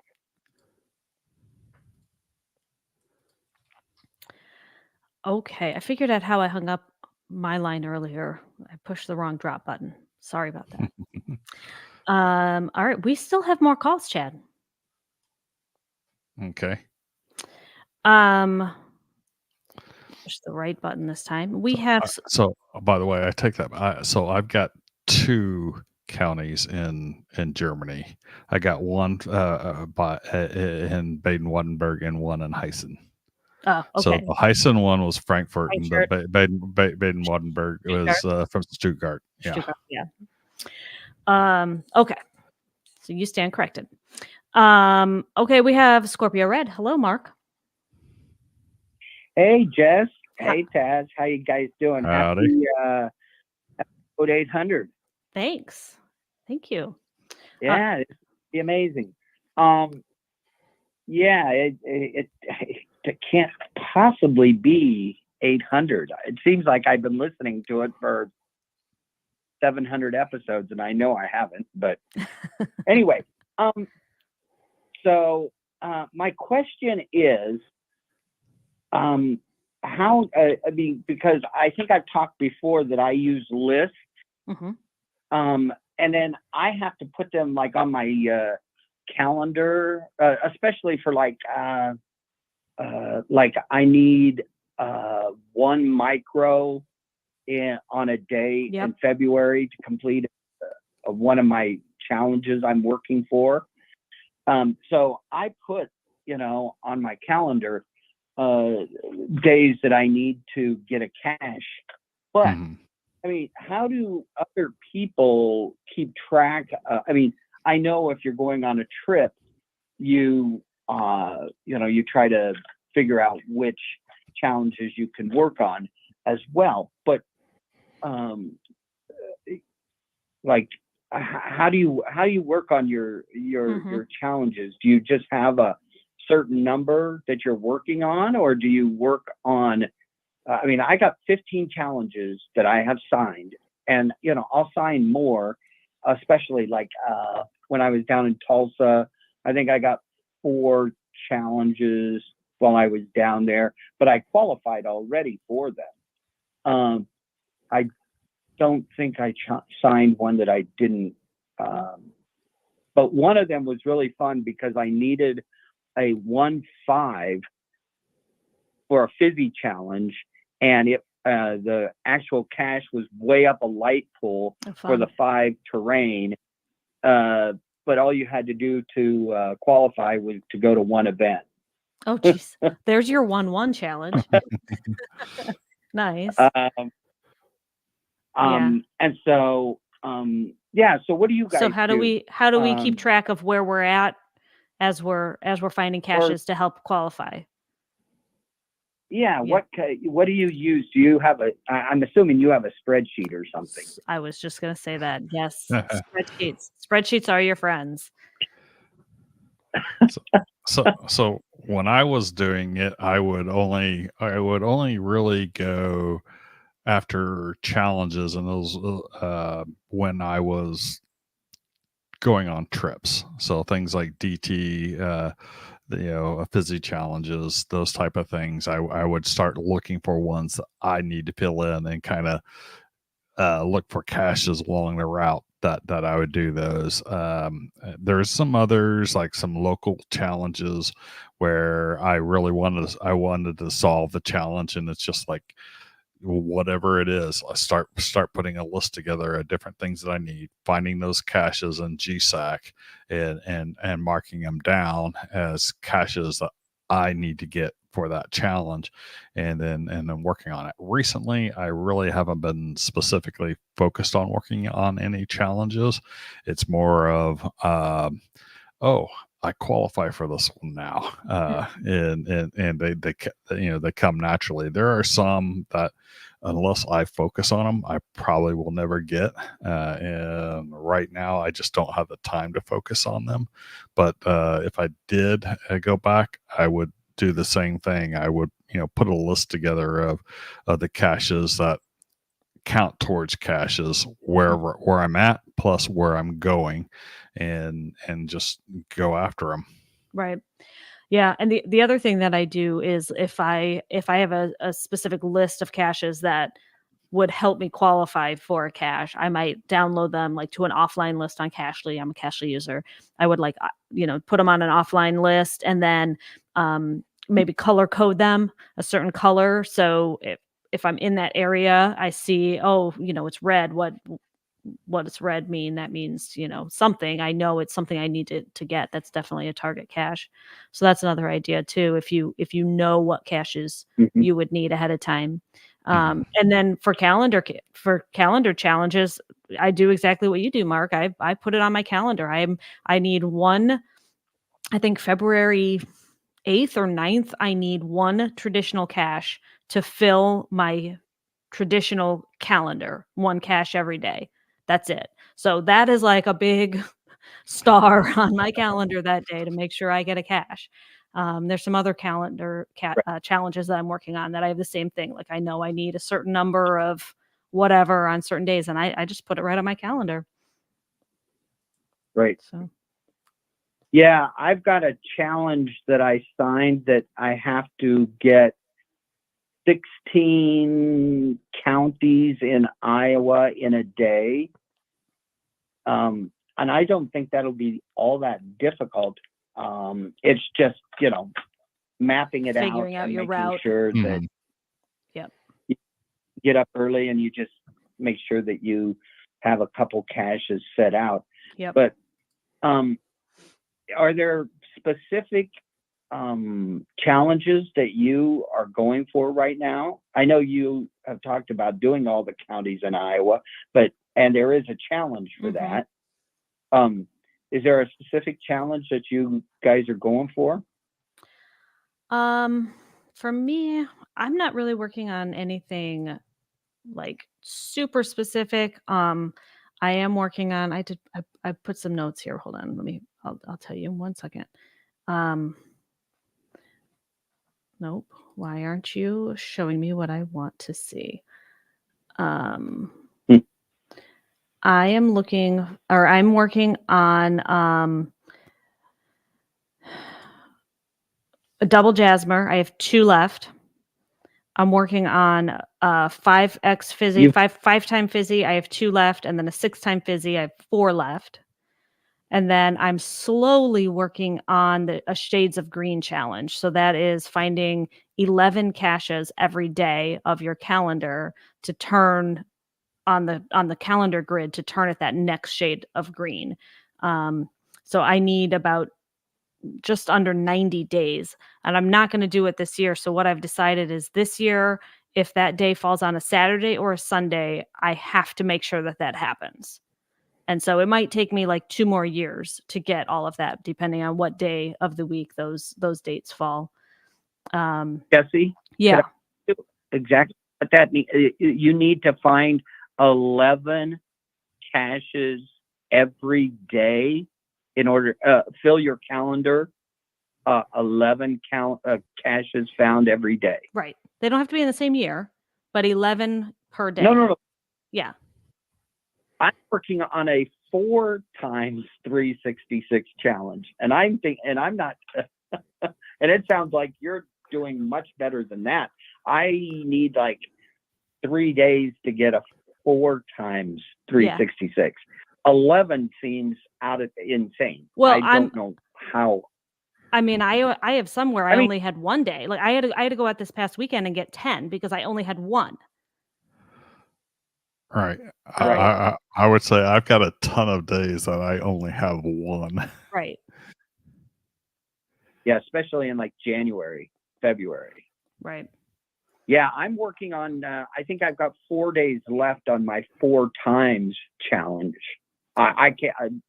Okay. I figured out how I hung up my line earlier. I pushed the wrong drop button. Sorry about that. All right. We still have more calls, Chad. Okay. Push the right button this time. We have. So, by the way, I take that. So I've got 2 counties in Germany. I got one in Baden-Württemberg and one in Hessen. Oh, okay. So the Hessen one was Frankfurt, and the Baden-Württemberg was from Stuttgart. Yeah. Stuttgart, yeah. Okay. So you stand corrected. Okay, we have Scorpio Red. Hello, Mark. Hey, Jess. Hey, Taz. How you guys doing? Howdy. Happy episode 800. Thanks. Thank you. Yeah, it's amazing. Yeah, it can't possibly be 800. It seems like I've been listening to it for 700 episodes, and I know I haven't. But anyway, so my question is, how? I mean, because I think I've talked before that I use lists, and then I have to put them like on my calendar, especially for like I need 1 micro on a day in February to complete one of my challenges I'm working for. So I put, on my calendar days that I need to get a cache. But I mean, how do other people keep track? I mean, I know if you're going on a trip, you try to figure out which challenges you can work on as well. But like, how do you work on your challenges? Do you just have a certain number that you're working on, or do you work on? I mean, I got 15 challenges that I have signed, and I'll sign more, especially like when I was down in Tulsa. I think I got 4 challenges while I was down there, but I qualified already for them. I don't think I signed one that I didn't, but one of them was really fun because I needed a 1.5 for a fizzy challenge, and it the actual cache was way up a light pool for the 5 terrain. But all you had to do to qualify was to go to one event. Oh, geez. There's your 1-1 challenge. Nice. And so, so what do you guys So how do we keep track of where we're at as we're finding caches to help qualify? Yeah. What do you use? Do you have I'm assuming you have a spreadsheet or something. I was just going to say that. Yes. Spreadsheets are your friends. So when I was doing it, I would only really go after challenges, and those when I was going on trips. So things like DT, fizzy challenges, those type of things. I would start looking for ones that I need to fill in, and kind of look for caches along the route that I would do those. There's some others, like some local challenges where I really wanted to solve the challenge, and it's just like, whatever it is, I start putting a list together of different things that I need, finding those caches in GSAC and marking them down as caches that I need to get for that challenge, and then working on it. Recently, I really haven't been specifically focused on working on any challenges. It's more of I qualify for this one now, and they come naturally. There are some that, unless I focus on them, I probably will never get. And right now, I just don't have the time to focus on them. But if I did go back, I would do the same thing. I would put a list together of the caches that count towards caches where I'm at plus where I'm going, and just go after them. Right. Yeah. And the other thing that I do is if I have a specific list of caches that would help me qualify for a cache, I might download them like to an offline list on Cachly. I'm a Cachly user. I would put them on an offline list, and then maybe color code them a certain color. So if I'm in that area, I see, it's red. What does red mean? That means, something. I know it's something I need to get. That's definitely a target cache. So that's another idea too. If you know what caches you would need ahead of time. And then for calendar challenges, I do exactly what you do, Mark. I put it on my calendar. I need one, I think February 8th or 9th, I need one traditional cache to fill my traditional calendar, one cache every day. That's it. So that is like a big star on my calendar that day to make sure I get a cache. There's some other calendar challenges that I'm working on that I have the same thing. Like, I know I need a certain number of whatever on certain days, and I just put it right on my calendar. Right. So. Yeah, I've got a challenge that I signed that I have to get 16 counties in Iowa in a day. And I don't think that'll be all that difficult. It's just, mapping it Figuring out and your making route. sure that you get up early and you just make sure that you have a couple caches set out. Yep. But are there specific challenges that you are going for right now? I know you have talked about doing all the counties in Iowa, and there is a challenge for that. Is there a specific challenge that you guys are going for? For me, I'm not really working on anything like super specific. I am working on, I put some notes here. Hold on. I'll tell you in 1 second. Nope. Why aren't you showing me what I want to see? I'm working on a double Jasmer. I have 2 left. I'm working on 5x fizzy, 5-time fizzy. I have 2 left, and then a 6-time fizzy. I have 4 left. And then I'm slowly working on a Shades of Green challenge. So that is finding 11 caches every day of your calendar to turn on the calendar grid to turn it that next shade of green. So I need about just under 90 days, and I'm not going to do it this year. So what I've decided is this year, if that day falls on a Saturday or a Sunday, I have to make sure that happens. And so it might take me like 2 more years to get all of that, depending on what day of the week those dates fall. Jesse? Yeah. Exactly what that means. You need to find 11 caches every day in order fill your calendar. 11 caches found every day. Right. They don't have to be in the same year, but 11 per day. No. Yeah. I'm working on a 4 times 366 challenge, and I'm not. And it sounds like you're doing much better than that. I need like 3 days to get a 4 times 366. Yeah. 11 seems insane. Well, I don't know how. I mean, I have some where I only had 1 day. Like I had to go out this past weekend and get 10 because I only had 1. Right. I would say I've got a ton of days that I only have 1. Right. Yeah, especially in like January, February. Right. Yeah, I'm working on, I think I've got 4 days left on my 4 times challenge. I can't.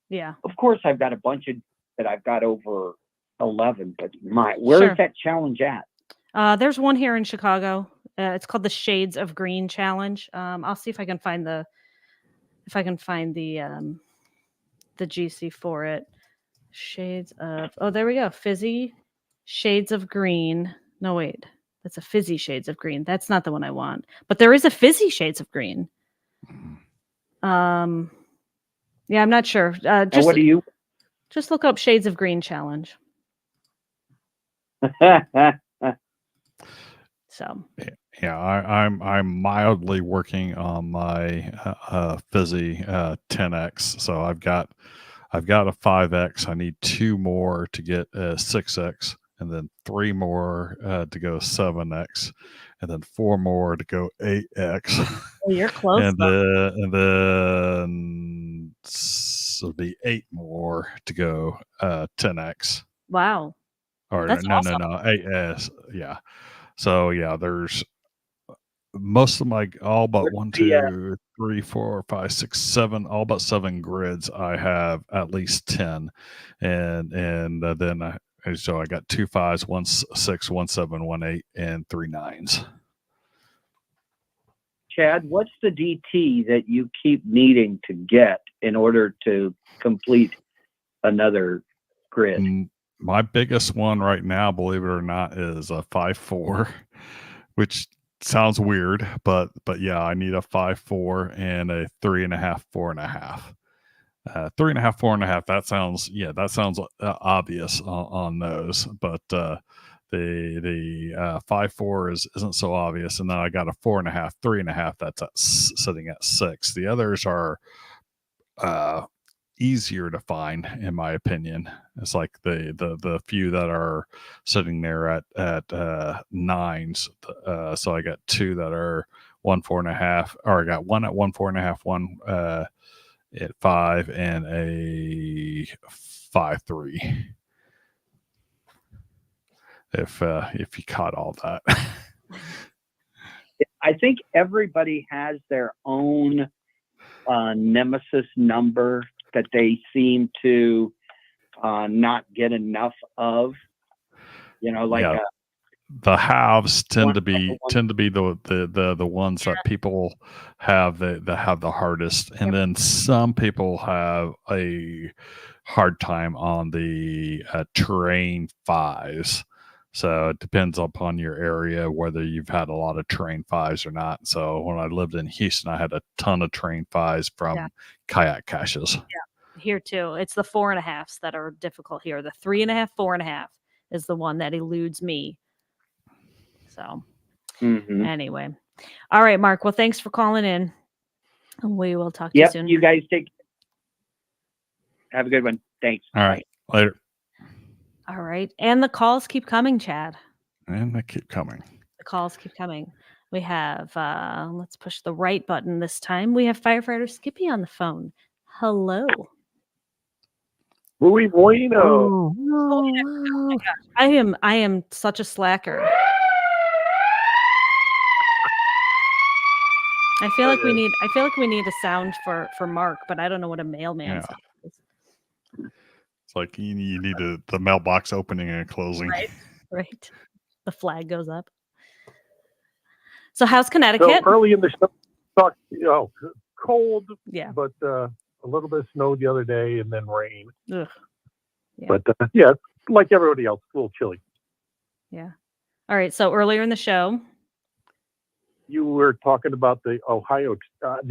Yeah. Of course, I've got a bunch of that I've got over 11, but where's that challenge at? There's one here in Chicago. It's called the Shades of Green Challenge. I'll see if I can find the GC for it. Shades of, oh, there we go. Fizzy Shades of Green. No, wait. That's a Fizzy Shades of Green. That's not the one I want. But there is a Fizzy Shades of Green. Yeah, I'm not sure. Just, what do you? Just look up Shades of Green Challenge. So. Yeah, I'm mildly working on my Fizzy 10x. So I've got a 5x. I need 2 more to get 6x, and then 3 more to go 7x, and then 4 more to go 8x. Oh, you're close. and then so it'll be 8 more to go 10x. Wow. Or that's no, awesome. no, 8s. Yeah. So yeah, there's most of my all but 1, 2, 3, 4, 5, 6, 7, all but 7 grids. I have at least 10, and then so I got 2 5s, 1 6, 1 7, 1 8, and 3 9s. Chad, what's the DT that you keep needing to get in order to complete another grid? My biggest one right now, believe it or not, is a 5-4, which sounds weird, but yeah, I need a 5-4 and a 3.5, 4.5. 3.5, 4.5. That sounds obvious on those, but the 5-4 isn't so obvious. And then I got a 4.5, 3.5. That's sitting at 6. The others are easier to find, in my opinion. It's like the few that are sitting there at 9s. So I got 2 that are 1 4.5, or I got 1 at 1 4.5, 1 at 5, and a 5-3. If you caught all that. I think everybody has their own nemesis number that they seem to not get enough of. Like the halves tend to be the ones that people have that have the hardest, and then some people have a hard time on the terrain 5s. So it depends upon your area whether you've had a lot of terrain 5s or not. So when I lived in Houston, I had a ton of terrain 5s from kayak caches. Yeah, here too. It's the 4.5s that are difficult here. The 3.5, 4.5 is the one that eludes me. So anyway, all right, Mark. Well, thanks for calling in. We will talk to you soon. You guys take. Have a good one. Thanks. All right. Later. All right. And the calls keep coming, Chad. And they keep coming. The calls keep coming. We have, let's push the right button this time. We have firefighter Skippy on the phone. Hello. Muy bueno. Oh my gosh. I am such a slacker. I feel like we need a sound for Mark, but I don't know what a mailman sound is. It's like you need the mailbox opening and closing. Right. The flag goes up. So how's Connecticut? So early in the show, cold. Yeah. But a little bit of snow the other day and then rain. Ugh. Yeah. But like everybody else, a little chilly. Yeah. All right. So earlier in the show, you were talking about the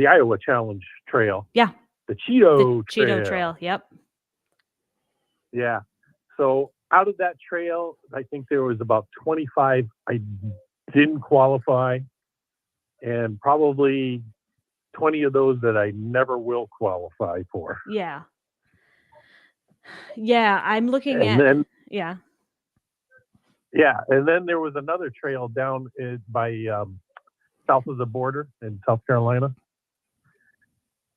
Iowa Challenge Trail. Yeah. The Cheeto Trail. Yep. Yeah. So out of that trail, I think there was about 25 I didn't qualify, and probably 20 of those that I never will qualify for. Yeah. Yeah, I'm looking Yeah. And then there was another trail down by south of the border in South Carolina.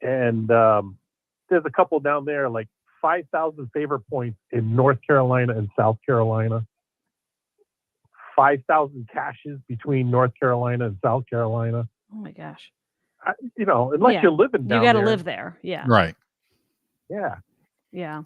And there's a couple down there, like 5,000 favor points in North Carolina and South Carolina. 5,000 caches between North Carolina and South Carolina. Oh my gosh. Unless you're living down there. You got to live there. Yeah. Right. Yeah. Yeah.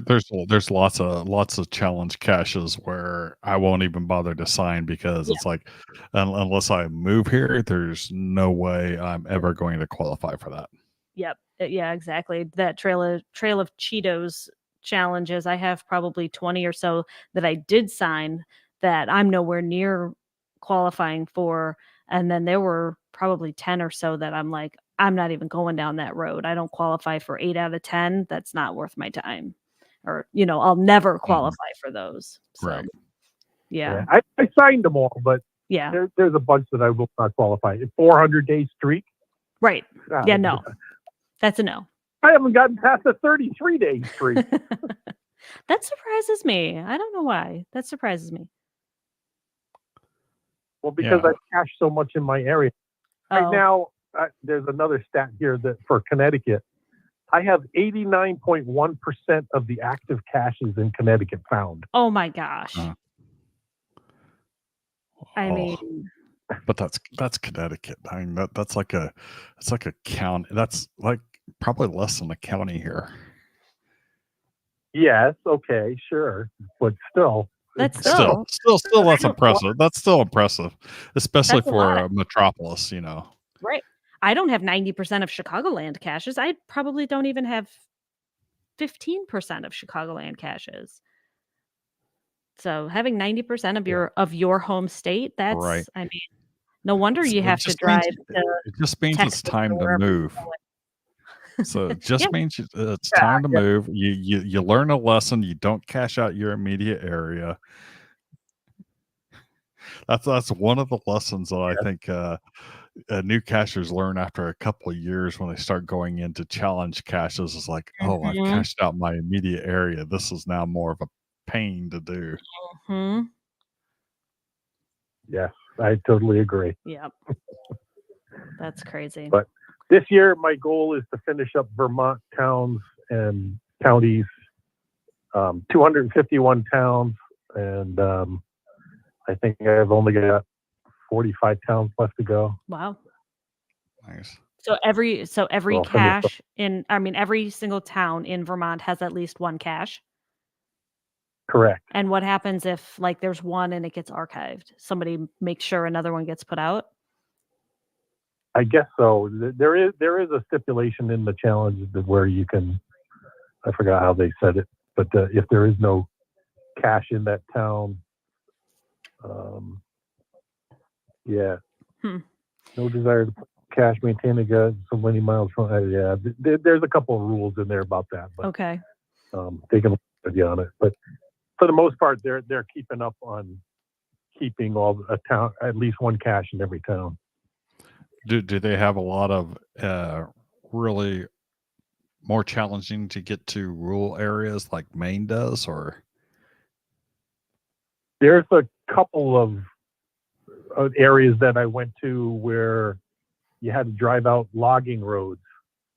There's lots of challenge caches where I won't even bother to sign because it's like unless I move here, there's no way I'm ever going to qualify for that. Yep. Yeah, exactly. That Trail of Cheetos challenges, I have probably 20 or so that I did sign that I'm nowhere near qualifying for. And then there were probably 10 or so that I'm like, I'm not even going down that road. I don't qualify for 8 out of 10. That's not worth my time. Or, I'll never qualify for those. So, right. Yeah. I signed them all, but yeah, there's a bunch that I will not qualify. 400-day streak. Right. Yeah, no. That's a no. I haven't gotten past a 33-day streak. That surprises me. I don't know why. That surprises me. Well, because I cache so much in my area. Right now, there's another stat here that for Connecticut, I have 89.1% of the active caches in Connecticut found. Oh my gosh. I mean, but that's Connecticut. I mean, that's like a county. That's like probably less than a county here. Yes, okay, sure, but still. That's still that's impressive. That's still impressive, especially for a metropolis, Right. I don't have 90% of Chicagoland caches. I probably don't even have 15% of Chicagoland caches. So having 90% of your home state, that's right. I mean, no wonder you have to drive. It just means it's time to move. So it just means it's time to move. You learn a lesson. You don't cache out your immediate area. That's one of the lessons that I think new cachers learn after a couple of years when they start going into challenge caches. Is like, I've cached out my immediate area. This is now more of a pain to do. Mm-hmm. Yes, I totally agree. Yep. That's crazy. But this year, my goal is to finish up Vermont towns and counties, 251 towns, and I think I've only got 45 towns left to go. Wow. Nice. So every cache every single town in Vermont has at least one cache. Correct. And what happens if there's one and it gets archived? Somebody makes sure another one gets put out? I guess so. There is a stipulation in the challenge where you can, I forgot how they said it, but if there is no cache in that town, no desire to cache, maintain a gun so many miles from. There's a couple of rules in there about that. But, okay. They can look on it, but for the most part, they're keeping up on keeping a town, at least one cache in every town. Do they have a lot of really more challenging to get to rural areas like Maine does, or? There's a couple of areas that I went to where you had to drive out logging roads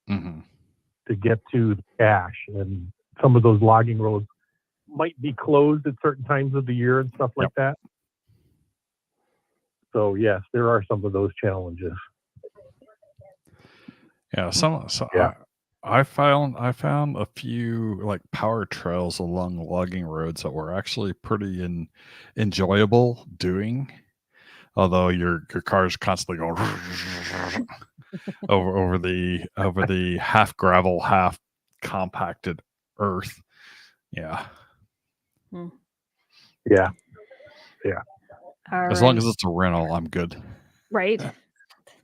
to get to the cache, and some of those logging roads might be closed at certain times of the year and stuff like that. So yes, there are some of those challenges. Yeah, I found a few like power trails along logging roads that were actually pretty enjoyable doing. Although your car's constantly going over the half gravel, half compacted earth. Yeah. Yeah. As long as it's a rental, I'm good. Right.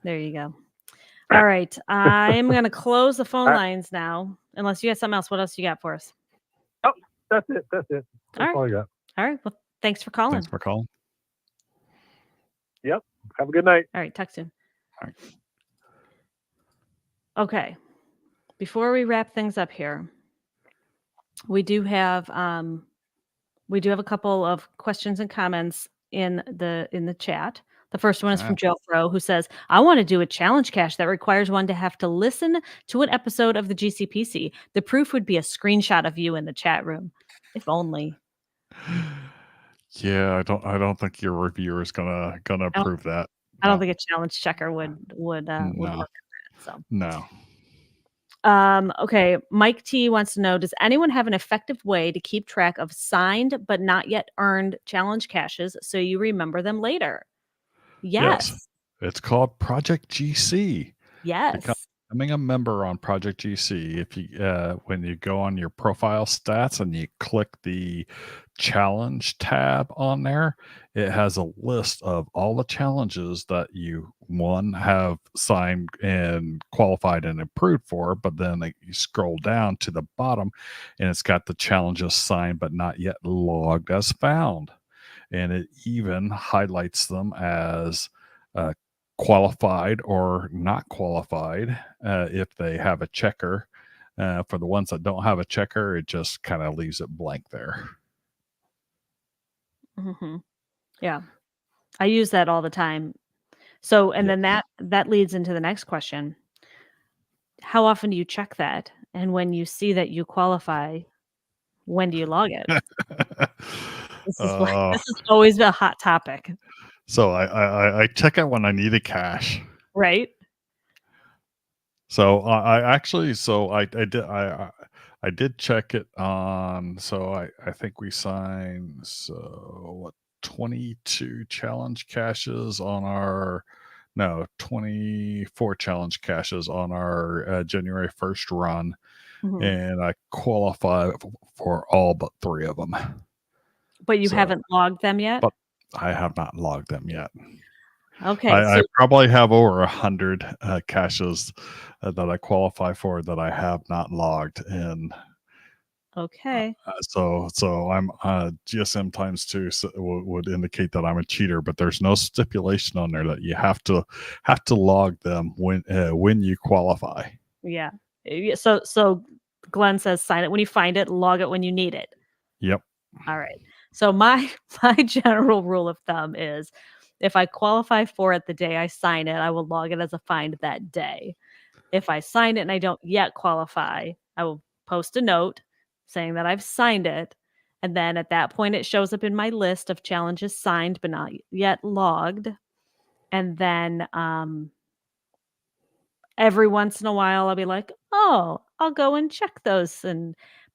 There you go. All right. I'm going to close the phone lines now. Unless you got something else. What else you got for us? Oh, that's it. That's all I got. All right. Well, thanks for calling. Yep. Have a good night. All right. Talk soon. All right. Okay. Before we wrap things up here, we do have a couple of questions and comments in the chat. The first one is from Joe Fro, who says, I want to do a challenge cache that requires one to have to listen to an episode of the GCPC. The proof would be a screenshot of you in the chat room. If only. Yeah, I don't think your reviewer is gonna approve that. I don't think a challenge checker would work on that. So no. Okay. Mike T wants to know, does anyone have an effective way to keep track of signed but not yet earned challenge caches so you remember them later? Yes. It's called Project GC. Yes. Becoming a member on Project GC, if you when you go on your profile stats and you click the challenge tab on there, it has a list of all the challenges that you have signed and qualified and approved for, but then you scroll down to the bottom and it's got the challenges signed but not yet logged as found, and it even highlights them as qualified or not qualified if they have a checker. For the ones that don't have a checker, it just kind of leaves it blank there. Yeah, I use that all the time. So, and then that leads into the next question. How often do you check that? And when you see that you qualify, when do you log it? This is always a hot topic. So I check it when I need a cache. Right. So I did check it on. So I think we signed 22 challenge caches on our 24 challenge caches on our January 1st run, and I qualify for all but 3 of them. But you haven't logged them yet? But I have not logged them yet. Okay. I probably have over 100 caches that I qualify for that I have not logged in. Okay. So I'm GSM times 2 would indicate that I'm a cheater, but there's no stipulation on there that you have to log them when you qualify. Yeah. So Glenn says sign it when you find it, log it when you need it. Yep. All right. So my general rule of thumb is if I qualify for it the day I sign it, I will log it as a find that day. If I sign it and I don't yet qualify, I will post a note saying that I've signed it. And then at that point, it shows up in my list of challenges signed but not yet logged. And then every once in a while, I'll be like, oh, I'll go and check those.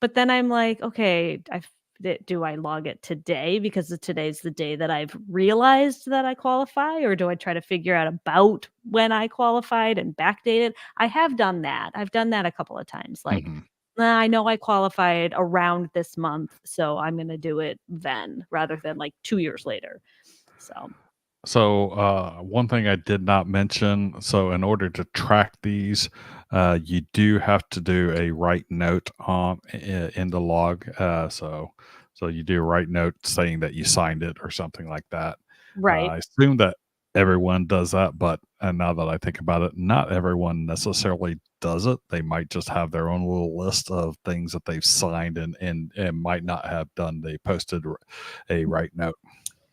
But then I'm like, okay, do I log it today because today's the day that I've realized that I qualify, or do I try to figure out about when I qualified and backdate it? I have done that. I've done that a couple of times. Like, I know I qualified around this month, so I'm going to do it then rather than like 2 years later. So one thing I did not mention, so in order to track these, you do have to do a write note in the log. So you do a write note saying that you signed it or something like that. Right. I assume that everyone does that, but and now that I think about it, not everyone necessarily does it. They might just have their own little list of things that they've signed and might not have done. They posted a right note.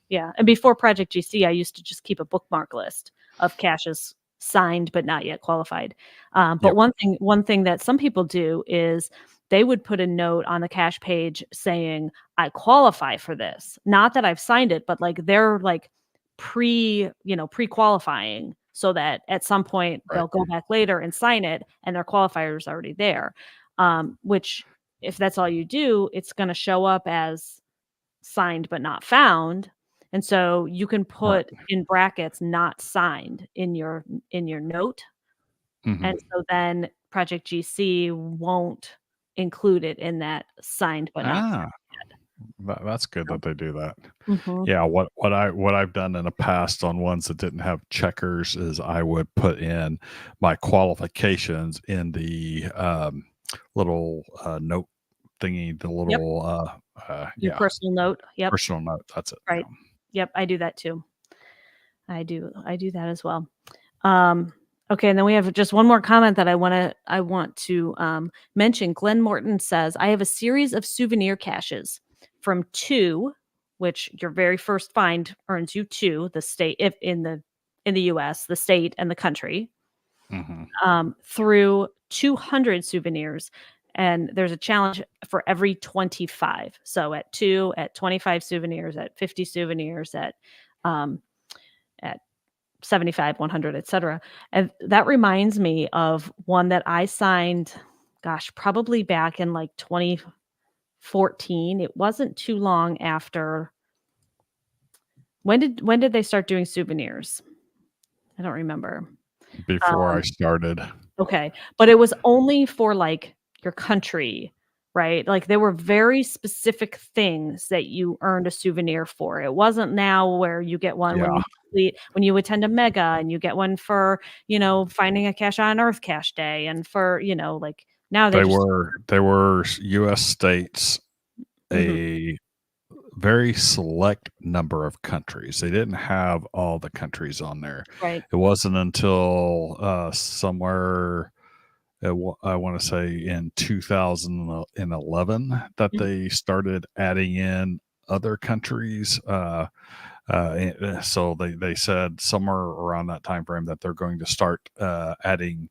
Yeah. And before Project GC, I used to just keep a bookmark list of caches signed but not yet qualified. But one thing that some people do is they would put a note on the cache page saying, I qualify for this. Not that I've signed it, but like they're like pre-qualifying so that at some point they'll go back later and sign it and their qualifier is already there. Which if that's all you do, it's going to show up as signed but not found. And so you can put in brackets not signed in your note. Mm-hmm. And so then Project GC won't include it in that signed but not signed. That's good that they do that. Mm-hmm. Yeah, what I've done in the past on ones that didn't have checkers is I would put in my qualifications in the little note thingy, the little your personal note. Yep. Personal note. That's it. Right. Yeah. Yep, I do that too. I do that as well. Okay, and then we have just one more comment that I want to mention. Glenn Morton says, I have a series of souvenir caches from 2, which your very first find earns you 2, the state if in the US, the state and the country, through 200 souvenirs. And there's a challenge for every 25. So at 2, at 25 souvenirs, at 50 souvenirs, at 75, 100, etc. And that reminds me of one that I signed, probably back in like 2014. It wasn't too long after. When did they start doing souvenirs? I don't remember. Before I started. Okay. But it was only for like your country, right? Like there were very specific things that you earned a souvenir for. It wasn't now where you get one when you attend a mega and you get one for, finding a cache on Earth Cache Day and for, like now they were US states, a very select number of countries. They didn't have all the countries on there. Right. It wasn't until somewhere I want to say in 2011 that they started adding in other countries. So they said somewhere around that time frame that they're going to start adding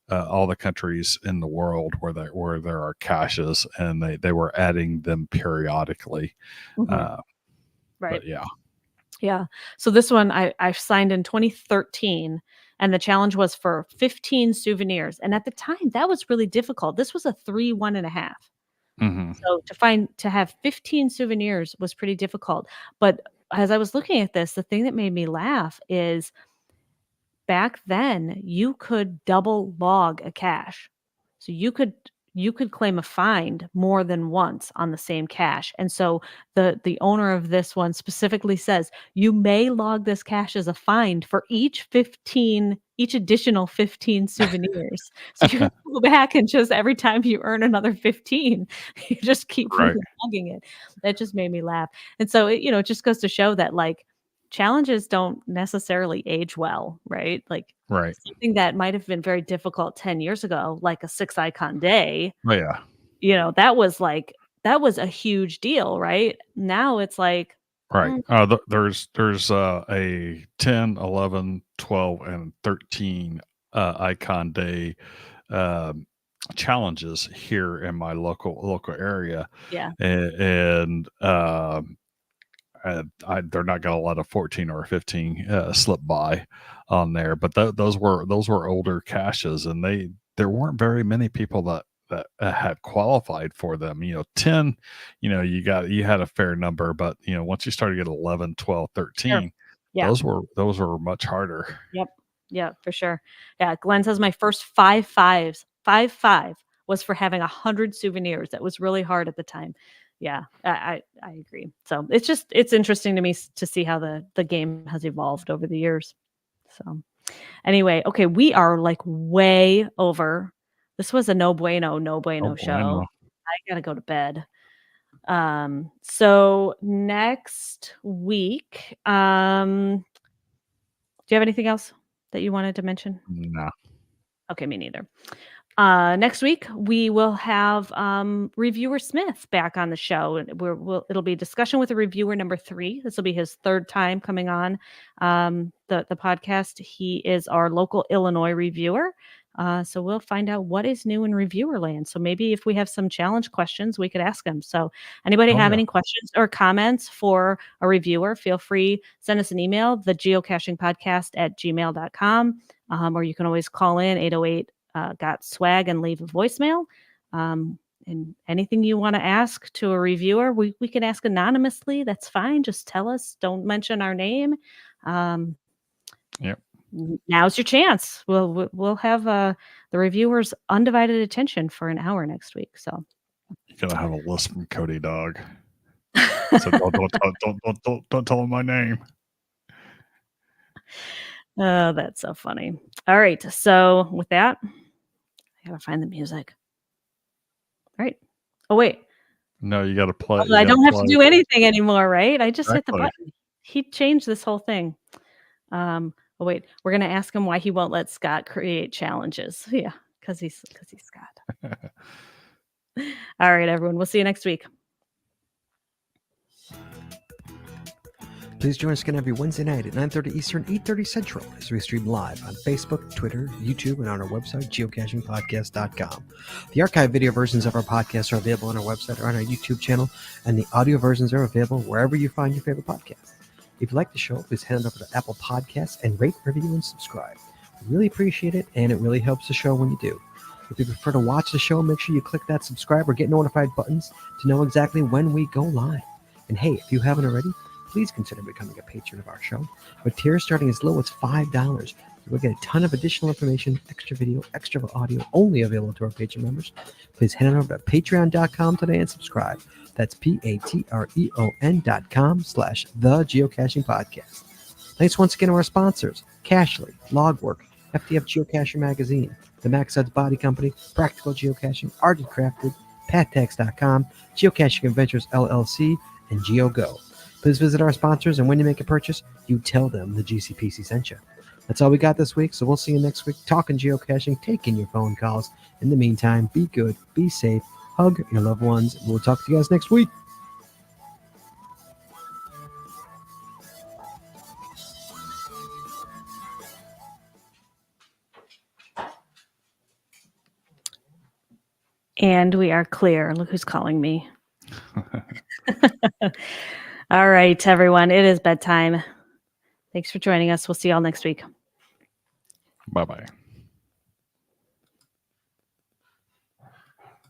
all the countries in the world where there are caches, and they were adding them periodically. Right. But yeah. Yeah. So this one I signed in 2013, and the challenge was for 15 souvenirs. And at the time, that was really difficult. This was a 3 1.5. So to have 15 souvenirs was pretty difficult. But as I was looking at this, the thing that made me laugh is back then you could double log a cache. So you could claim a find more than once on the same cache. And so the owner of this one specifically says you may log this cache as a find for each additional 15 souvenirs. So you can go back and just every time you earn another 15, you just keep logging it. That just made me laugh. And so it just goes to show that like challenges don't necessarily age well, right? Like something that might have been very difficult 10 years ago, like a 6 icon day. Oh yeah. That was a huge deal, right? Now it's like there's a 10, 11, 12, and 13 icon day challenges here in my local area. Yeah. And they're not going to let a 14 or a 15 slip by on there, but those were older caches, and there weren't very many people that had qualified for them. 10, you had a fair number, but once you started to get 11, 12, 13, those were much harder. Yep. Yeah, for sure. Yeah. Glenn says my first 5 was for having 100 souvenirs. That was really hard at the time. Yeah, I agree. So it's interesting to me to see how the game has evolved over the years. So anyway, okay, we are like way over. This was a no bueno show. I gotta go to bed. So next week, Do you have anything else that you wanted to mention? No. Okay, me neither. Next week we will have reviewer Smith back on the show. It'll be discussion with a reviewer number 3. This will be his 3rd time coming on the podcast. He is our local Illinois reviewer. So we'll find out what is new in reviewer land. So maybe if we have some challenge questions, we could ask him. So anybody have any questions or comments for a reviewer, feel free, send us an email, thegeocachingpodcast@gmail.com. Or you can always call in 808 got swag and leave a voicemail. And anything you want to ask to a reviewer, we can ask anonymously. That's fine. Just tell us. Don't mention our name. Yep. Now's your chance. We'll have the reviewers' undivided attention for an hour next week. So you're gonna have a list from Cody Dog. So don't tell him my name. Oh, that's so funny. All right. So with that, I gotta find the music. All right. Oh, wait. No, you gotta play. I don't have to do anything anymore, right? I just hit the button. He changed this whole thing. Oh, wait. We're gonna ask him why he won't let Scott create challenges. Yeah, because he's Scott. All right, everyone. We'll see you next week. Please join us again every Wednesday night at 9:30 Eastern, 8:30 Central as we stream live on Facebook, Twitter, YouTube, and on our website, geocachingpodcast.com. The archived video versions of our podcasts are available on our website or on our YouTube channel, and the audio versions are available wherever you find your favorite podcast. If you like the show, please head on over to Apple Podcasts and rate, review, and subscribe. We really appreciate it, and it really helps the show when you do. If you prefer to watch the show, make sure you click that subscribe or get notified buttons to know exactly when we go live. And hey, if you haven't already, please consider becoming a patron of our show. With tiers starting as low as $5, you will get a ton of additional information, extra video, extra audio, only available to our patron members. Please head on over to patreon.com today and subscribe. That's patreon.com/thegeocachingpodcast. Thanks once again to our sponsors, Cachly, Logwork, FDF Geocacher Magazine, the Max Odds Body Company, Practical Geocaching, Ardent Crafted, PatTax.com, Geocaching Adventures LLC, and GeoGo. Please visit our sponsors, and when you make a purchase, you tell them the GCPC sent you. That's all we got this week, so we'll see you next week talking geocaching, taking your phone calls. In the meantime, be good, be safe, hug your loved ones, and we'll talk to you guys next week. And we are clear. Look who's calling me. All right, everyone. It is bedtime. Thanks for joining us. We'll see you all next week. Bye-bye.